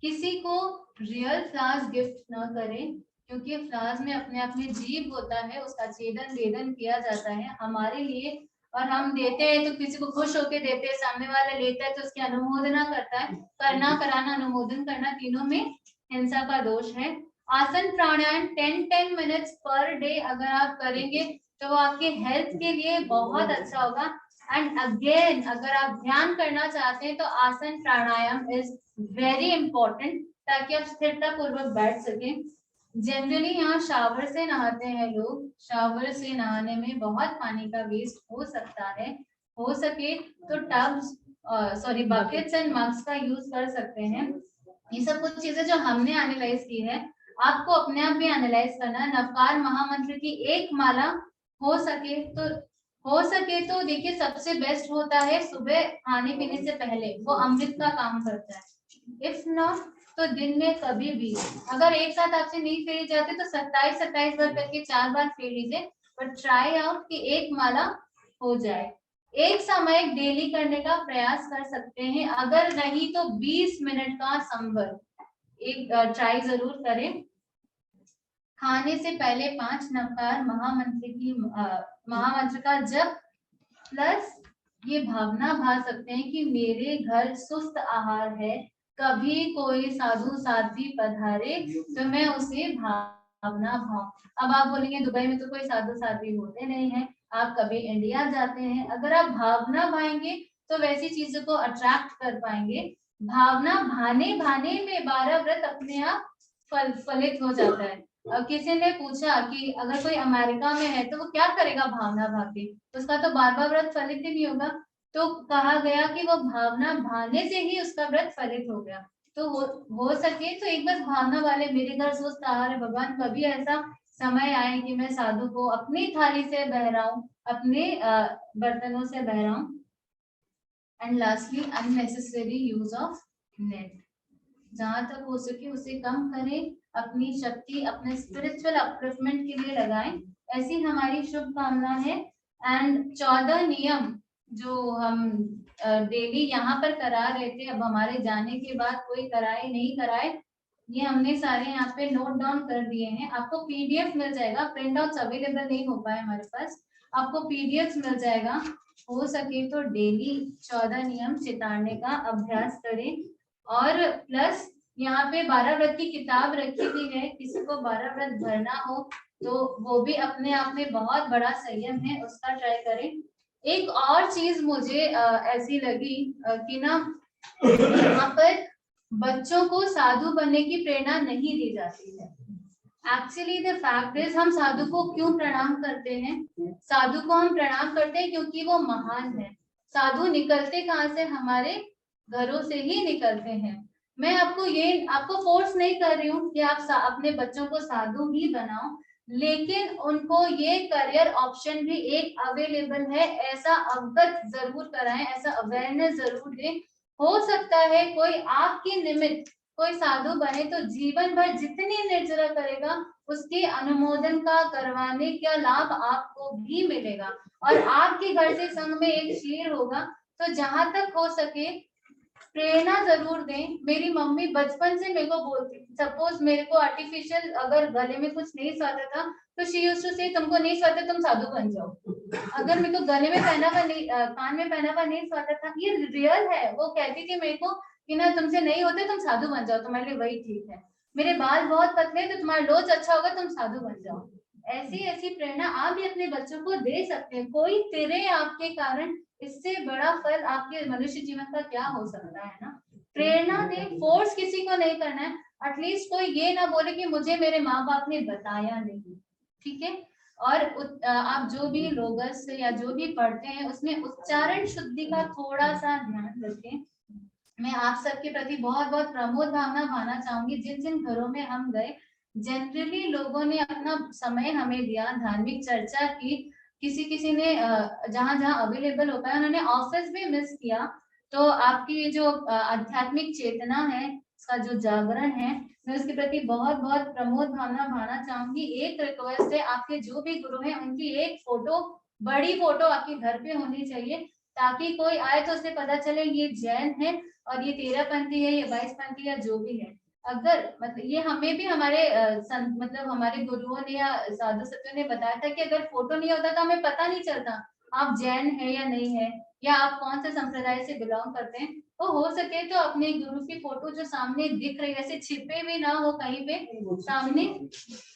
किसी को रियल फ्लावर्स गिफ्ट ना करें क्योंकि फ्लावर्स में अपने आप में जीव होता है, उसका छेदन वेदन किया जाता है हमारे लिए, और हम देते हैं तो किसी को खुश होके देते हैं, सामने वाला लेता है तो उसकी अनुमोदना करता है। करना, कराना, अनुमोदन करना, तीनों में हिंसा का दोष है। आसन प्राणायाम 10 मिनट्स पर डे अगर आप करेंगे तो वो आपके हेल्थ के लिए बहुत अच्छा होगा। एंड अगेन अगर आप ध्यान करना चाहते हैं तो आसन प्राणायाम इज वेरी इंपॉर्टेंट ताकि आप स्थिरता पूर्वक बैठ सकें। जनरली यहाँ शावर से नहाते हैं लोग, शावर से नहाने में बहुत पानी का वेस्ट हो सकता है। हो सके तो टब्स बकेट्स एंड मग्स का यूज कर सकते हैं। ये सब कुछ चीजें जो हमने एनालाइज की है, आपको अपने आप भी एनालाइज करना है। नवकार महामंत्र की एक माला हो सके तो देखिए सबसे बेस्ट होता है सुबह खाने पीने से पहले, वो अमृत का काम करता है। इफ नॉट तो दिन में कभी भी, अगर एक साथ आपसे नहीं फेरी जाते तो 27 बार करके 4 बार फेर लीजिए, पर ट्राई आउट कि एक माला हो जाए। एक सामयिक डेली करने का प्रयास कर सकते हैं, अगर नहीं तो 20 मिनट का संवर एक ट्राई जरूर करें। खाने से पहले 5 नवकार महामंत्र का जप, प्लस ये भावना भा सकते हैं कि मेरे घर सुस्त आहार है, कभी कोई साधु साध्वी पधारे तो मैं उसे भावना भाऊं। अब आप बोलेंगे दुबई में तो कोई साधु साध्वी होते नहीं है, आप कभी इंडिया जाते हैं, अगर आप भावना भाएंगे तो वैसी चीजों को अट्रैक्ट कर पाएंगे। भावना भाने में 12 व्रत अपने आप फलित हो जाता है। अब किसी ने पूछा कि अगर कोई अमेरिका में है तो वो क्या करेगा भावना भाके, उसका तो 12 व्रत फलित ही नहीं होगा। तो कहा गया कि वो भावना भाने से ही उसका व्रत फलित हो गया। तो हो सके तो एक बार भावना वाले, मेरे घर स्वस्थ आहार है, भगवान कभी ऐसा समय आए कि मैं साधु को अपनी थाली से बहराऊं, अपने बर्तनों से बहराऊं। And lastly unnecessary use of net, जहां तक हो सके उसे कम करें, अपनी शक्ति अपने स्पिरिचुअल अपलिफ्टमेंट के लिए लगाएं, ऐसी हमारी शुभकामना है। एंड 14 नियम जो हम डेली यहाँ पर करा रहे थे, अब हमारे जाने के बाद कोई कराए नहीं कराए, ये हमने सारे यहाँ पे नोट डाउन कर दिए हैं। आपको पीडीएफ मिल जाएगा, प्रिंट आउट्स अवेलेबल नहीं हो पाए हमारे पास, आपको पीडीएफ मिल जाएगा। हो सके तो डेली 14 नियम चितारने का अभ्यास करें। और प्लस यहाँ पे 12 व्रत की किताब रखी हुई है, किसी को 12 व्रत भरना हो तो वो भी अपने आप में बहुत बड़ा संयम है, उसका ट्राई करें। एक और चीज मुझे ऐसी लगी कि ना यहाँ पर बच्चों को साधु बनने की प्रेरणा नहीं दी जाती है। एक्चुअली द फैक्ट इज, हम साधु को क्यों प्रणाम करते हैं? साधु को हम प्रणाम करते हैं क्योंकि वो महान है। साधु निकलते कहाँ से? हमारे घरों से ही निकलते हैं। मैं आपको फोर्स नहीं कर रही हूँ कि आप अपने बच्चों को साधु ही बनाओ, लेकिन उनको ये करियर ऑप्शन भी एक अवेलेबल है, ऐसा अवगत जरूर कराएं, ऐसा अवेयरनेस जरूर दें। हो सकता है कोई आपके निमित्त कोई साधु बने तो जीवन भर जितनी निर्जरा करेगा उसके अनुमोदन का करवाने का लाभ आपको भी मिलेगा, और आपके घर से संग में एक शेर होगा। तो जहां तक हो सके प्रेरणा जरूर दें। मेरी मम्मी बचपन से मेरे को बोलती, सपोज मेरे को आर्टिफिशियल अगर गले में कुछ नहीं स्वाता था तो शी यूज्ड टू से तुमको नहीं स्वाता तुम साधु बन जाओ। अगर मेरे को गले में पहना हुआ नहीं, कान में पहना हुआ नहीं स्वाता था, ये रियल है, वो कहती थी मेरे को कि ना तुमसे नहीं होते तुम साधु बन जाओ, तुम्हारे लिए वही ठीक है। मेरे बाल बहुत पतले तो तुम्हारा लोच अच्छा होगा तुम साधु बन जाओ। ऐसी ऐसी प्रेरणा आप भी अपने बच्चों को दे सकते हैं। कोई तिरे आपके कारण, इससे बड़ा फल आपके मनुष्य जीवन का क्या हो सकता है ना। प्रेरणा दे, फोर्स किसी को नहीं करना है। एटलीस्ट कोई ये ना बोले कि मुझे मेरे माँ बाप ने बताया नहीं, ठीक है। और आप जो भी लोगस या जो भी पढ़ते हैं उसमें उच्चारण शुद्धि का थोड़ा सा ध्यान रखें। मैं आप सबके प्रति बहुत बहुत प्रमोद भावना भाना चाहूंगी। जिन जिन घरों में हम गए, जनरली लोगों ने अपना समय हमें दिया, धार्मिक चर्चा की, किसी किसी ने जहां जहां अवेलेबल हो पाया उन्होंने ऑफिस भी मिस किया। तो आपकी जो आध्यात्मिक चेतना है, उसका जो जागरण है, मैं उसके प्रति बहुत बहुत प्रमोद भावना भाना चाहूंगी। एक रिक्वेस्ट है, आपके जो भी गुरु हैं उनकी एक फोटो, बड़ी फोटो आपके घर पे होनी चाहिए, ताकि कोई आए तो उसे पता चले ये जैन है और ये 13पंथी है, ये 22पंथी या जो भी है। अगर मतलब ये हमें भी हमारे मतलब हमारे गुरुओं ने या साधु संतों ने बताया था कि अगर फोटो नहीं होता तो हमें पता नहीं चलता आप जैन है या नहीं है, या आप कौन से संप्रदाय से बिलोंग करते हैं। तो हो सके तो अपने गुरु की फोटो जो सामने दिख रही है, ऐसे छिपे भी ना हो कहीं पे सामने,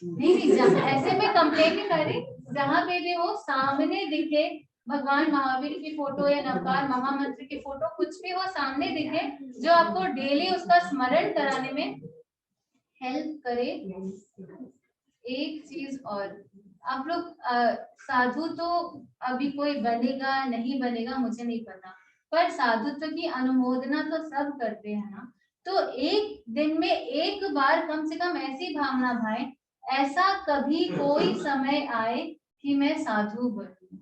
नहीं ऐसे में कंप्लेन नहीं कर रही, जहाँ पे भी वो सामने दिखे, भगवान महावीर की फोटो या नवकार महामंत्र की फोटो, कुछ भी वो सामने दिखे जो आपको डेली उसका स्मरण कराने में हेल्प करे। एक चीज और, आप लोग साधु तो अभी कोई बनेगा नहीं बनेगा मुझे नहीं पता, पर साधुत्व की अनुमोदना तो सब करते हैं ना। तो एक दिन में एक बार कम से कम ऐसी भावना भाए, ऐसा कभी कोई समय आए कि मैं साधु बनूं।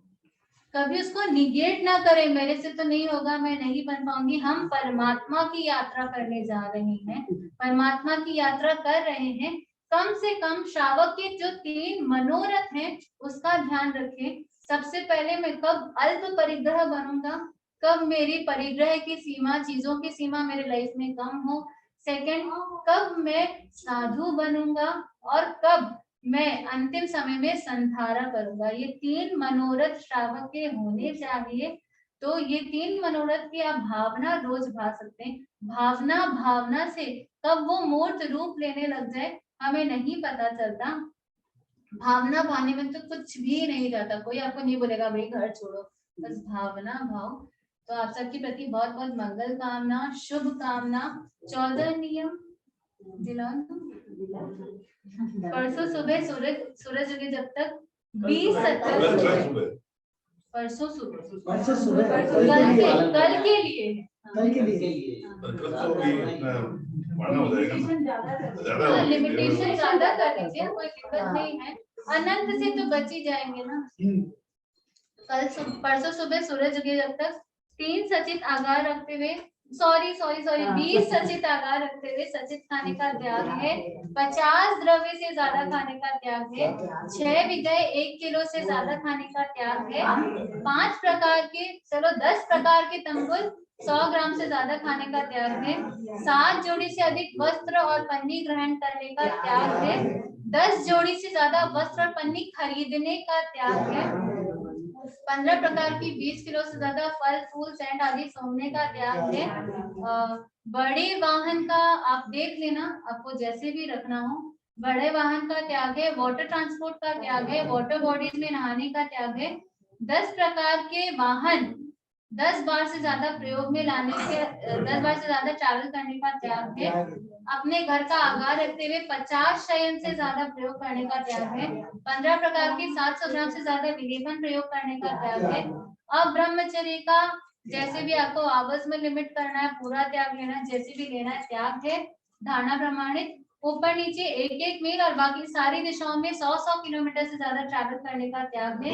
कभी उसको निगेट ना करें, मेरे से तो नहीं होगा, मैं नहीं बन पाऊंगी। हम परमात्मा की यात्रा करने जा रहे हैं, परमात्मा की यात्रा कर रहे हैं। कम से कम श्रावक के जो 3 मनोरथ हैं उसका ध्यान रखें। सबसे पहले मैं कब अल्प परिग्रह बनूंगा, कब मेरी परिग्रह की सीमा, चीजों की सीमा मेरे लाइफ में कम हो। सेकंड, कब मैं साधु बनूंगा, और कब मैं अंतिम समय में संधारा करूंगा। ये 3 मनोरथ श्रावक के होने चाहिए। तो ये 3 मनोरथ की आप भावना रोज भा सकते हैं। भावना से कब वो मूर्त रूप लेने लग जाए हमें नहीं पता चलता। भावना भाने में तो कुछ भी नहीं जाता, कोई आपको नहीं बोलेगा भाई घर छोड़ो, बस भावना भाव। तो आप सबके प्रति बहुत बहुत मंगल कामना, शुभ कामना। 14 नियम दिलाओ। परसों सुबह सूरज उगे जब तक 20 परसों सुबह कल के लिए लिमिटेशन ज्यादा कर दीजिए, कोई दिक्कत नहीं है। अनंत से तो बच ही जाएंगे ना। परसों सुबह सूरज उगे जब तक 3 सचित आगार रखते हुए, सॉरी 20 सचित आगार रखते हुए सचित खाने का त्याग है। 50 द्रव्य से ज्यादा खाने का त्याग है। 6 विगय 1 किलो से ज्यादा खाने का त्याग है। 5 प्रकार के 10 प्रकार के तंबुल 100 ग्राम से ज्यादा खाने का त्याग है। 7 जोड़ी से अधिक वस्त्र और पन्नी ग्रहण करने का त्याग है। 10 जोड़ी से ज्यादा वस्त्र और पन्नी खरीदने का त्याग है। 15 प्रकार की 20 किलो से ज्यादा फल फूल सेंट आदि सोने का त्याग है। बड़े वाहन का आप देख लेना, आपको जैसे भी रखना हो। बड़े वाहन का त्याग है। वाटर ट्रांसपोर्ट का त्याग है। वाटर बॉडीज में नहाने का त्याग है। 10 प्रकार के वाहन 10 बार से ज्यादा प्रयोग में लाने के 10 बार से ज्यादा ट्रैवल करने का त्याग है। अपने घर का आगार रखते हुए 50 शयन से ज्यादा प्रयोग करने का त्याग है। 15 प्रकार के 700 ग्राम से ज्यादा विलेपन प्रयोग करने का त्याग है। अब ब्रह्मचर्य का जैसे भी आपको आवर्स में लिमिट करना है, पूरा त्याग लेना है, जैसे भी लेना है त्याग है। धारणा प्रमाणित ऊपर नीचे 1-1 मील और बाकी सारी दिशाओं में 100-100 किलोमीटर से ज्यादा ट्रैवल करने का त्याग है।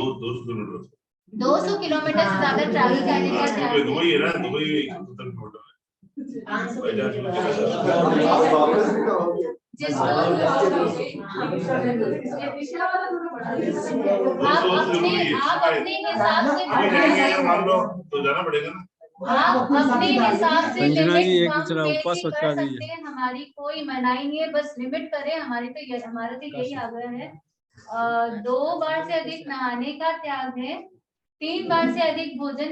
200 किलोमीटर से ज्यादा ट्रैवल करने का त्याग है। आप अपने हिसाब से जाना पड़ेगा ना। आप अपने हिसाब से संजना जी लिमिट एक कम दूसरा उपवास बेशी बता कर दीजिए। सकते हैं, हमारी कोई मनाही नहीं है, बस लिमिट करें। हमारा तो यही आग्रह है। 2 बार से अधिक नहाने का त्याग है। 3 बार से अधिक भोजन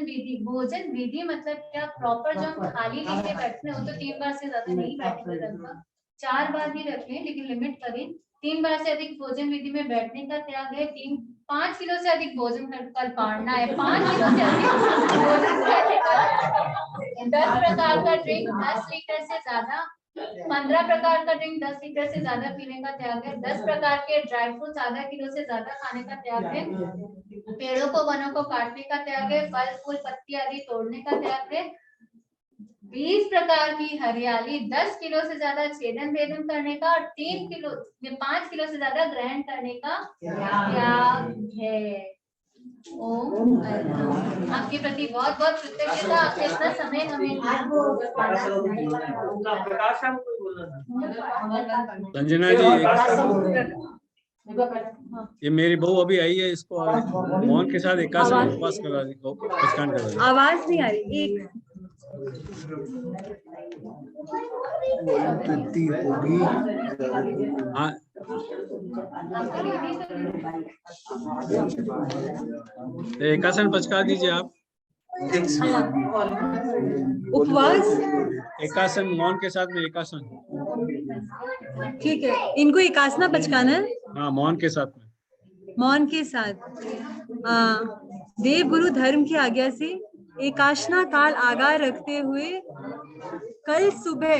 विधि मतलब क्या, प्रॉपर जो हम थाली लेके बैठते हैं वो तो 3 बार से ज्यादा नहीं बैठने लगता, 4 बार ही रखें, लेकिन लिमिट करें। 3 बार से अधिक भोजन विधि में बैठने का त्याग है। 5 किलो से अधिक भोजन कर पाना है। 5 किलो से अधिक भोजन करने का 10 प्रकार का ड्रिंक 10 लीटर से ज्यादा 15 प्रकार का ड्रिंक 10 लीटर से ज्यादा पीने का त्याग है। 10 प्रकार के ड्राई फ्रूट्स आधा किलो से ज्यादा खाने का त्याग है। पेड़ों को वनों को काटने का त्याग है। फल फूल पत्ती आदि तोड़ने का त्याग है। 20 प्रकार की हरियाली 10 किलो से ज्यादा छेदन भेदन करने का और 5 किलो से ज्यादा ग्रहण करने का त्याग है। ओम आपके प्रति बहुत बहुत कृतज्ञता। आपने इतना समय हमें दिया। उनका प्रकाश साहब कोई बोलना था। संजना जी, ये मेरी बहू अभी आई है, इसको मोहन के साथ 81 उपवास करा दी, पहचान करा दी। आवाज नहीं आ रही। एक हाँ, एकासन पचका दीजिए आप। उपवास एकासन मौन के साथ में एकासन। ठीक है, इनको एकासना पचकाना है हाँ, मौन के साथ में। मौन के साथ। देव गुरु धर्म की आज्ञा से एकाशना काल आगाह रखते हुए कल सुबह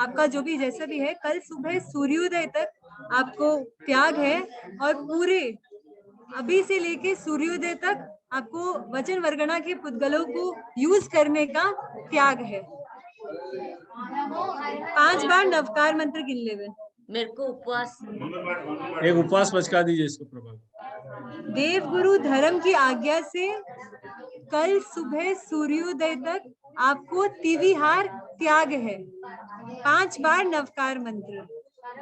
आपका जो भी जैसा भी है, कल सुबह सूर्योदय तक आपको त्याग है और पूरे अभी से लेके सूर्योदय तक आपको वचन वर्गणा के पुद्गलों को यूज करने का त्याग है। 5 बार नवकार मंत्र गिन लेवे। मेरे को उपवास एक उपवास पचका दीजिए इसको प्रभा। देव गुरु धर्म की आज्ञा से कल सुबह सूर्योदय तक आपको तिविहार त्याग है। 5 बार नवकार मंत्र।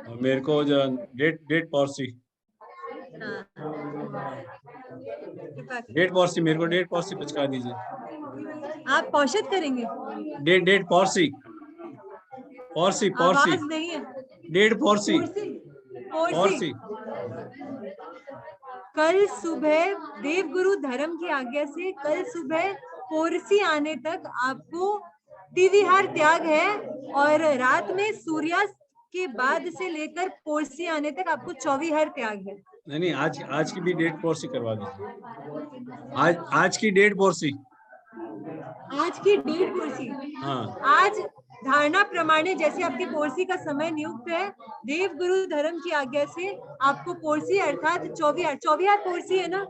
और मेरे को जो डेट पॉर्सी मेरे को डेट पॉर्सी पचका दीजिए। आप पौषध करेंगे? डेट पॉर्सी आवाज नहीं है। डेट पॉर्सी पौर्सी। कल सुबह देव गुरु धर्म की आज्ञा से कल सुबह पोरसी आने तक आपको तिविहार त्याग है और रात में सूर्यास्त के बाद से लेकर पोरसी आने तक आपको चौविहार त्याग है। नहीं, आज की भी डेट पॉर्सी करवा दीजिए। आज की डेट पॉर्सी। आज की डेट पोरसी। हाँ, आज धारणा प्रमाणे जैसे आपकी पोरसी का समय नियुक्त है, देव गुरु धर्म की आज्ञा से आपको पोरसी अर्थात चौविहार पोरसी है ना?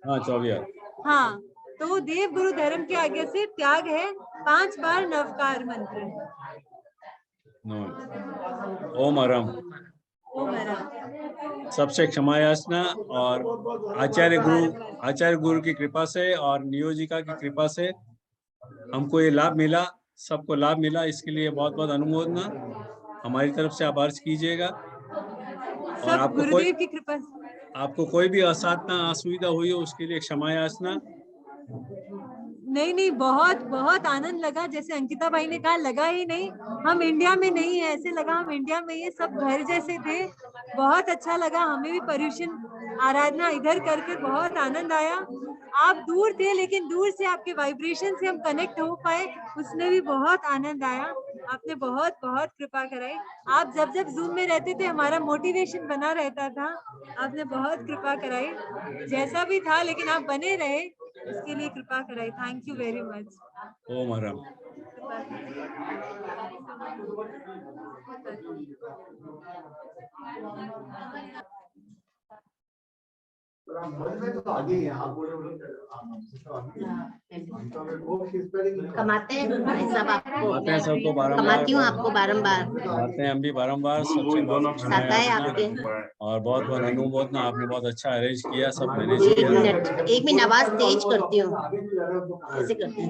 हाँ, 24। हाँ, तो देव गुरु धर्म की आज्ञा से त्याग है। 5 बार नवकार मंत्र। ओम अरम। सबसे क्षमा याचना और आचार्य गुरु की कृपा से और नियोजिका की कृपा से हमको ये लाभ मिला, सबको लाभ मिला। इसके लिए बहुत बहुत अनुमोदना हमारी तरफ से आभार कीजिएगा। और आपको कोई भी असाधना असुविधा हुई हो उसके लिए क्षमा याचना। नहीं, बहुत बहुत आनंद लगा। जैसे अंकिता भाई ने कहा, लगा ही नहीं हम इंडिया में नहीं है, ऐसे लगा हम इंडिया में ये सब घर जैसे थे। बहुत अच्छा लगा। हमें भी पर्युषण आराधना इधर करके बहुत आनंद आया। आप दूर थे लेकिन दूर से आपके वाइब्रेशन से हम कनेक्ट हो पाए, उसमें भी बहुत आनंद आया। आपने बहुत बहुत कृपा कराई। आप जब जूम में रहते थे हमारा मोटिवेशन बना रहता था। आपने बहुत कृपा कराई। जैसा भी था लेकिन आप बने रहे, इसके लिए कृपा कराई। Thank you very much. ओम हरम। कमाते हैं भाई साहब आपको, आते हैं सबको बारंबार, कमाती हूँ आपको बारंबार, आते हैं हम भी बारंबार। सबसे आता है आपके। और बहुत बहुत अनुमोदना, आपने बहुत अच्छा अरेंज किया, सब मैनेज एक किया। मिनट आवाज तेज करती हूँ, ऐसे करती हूँ।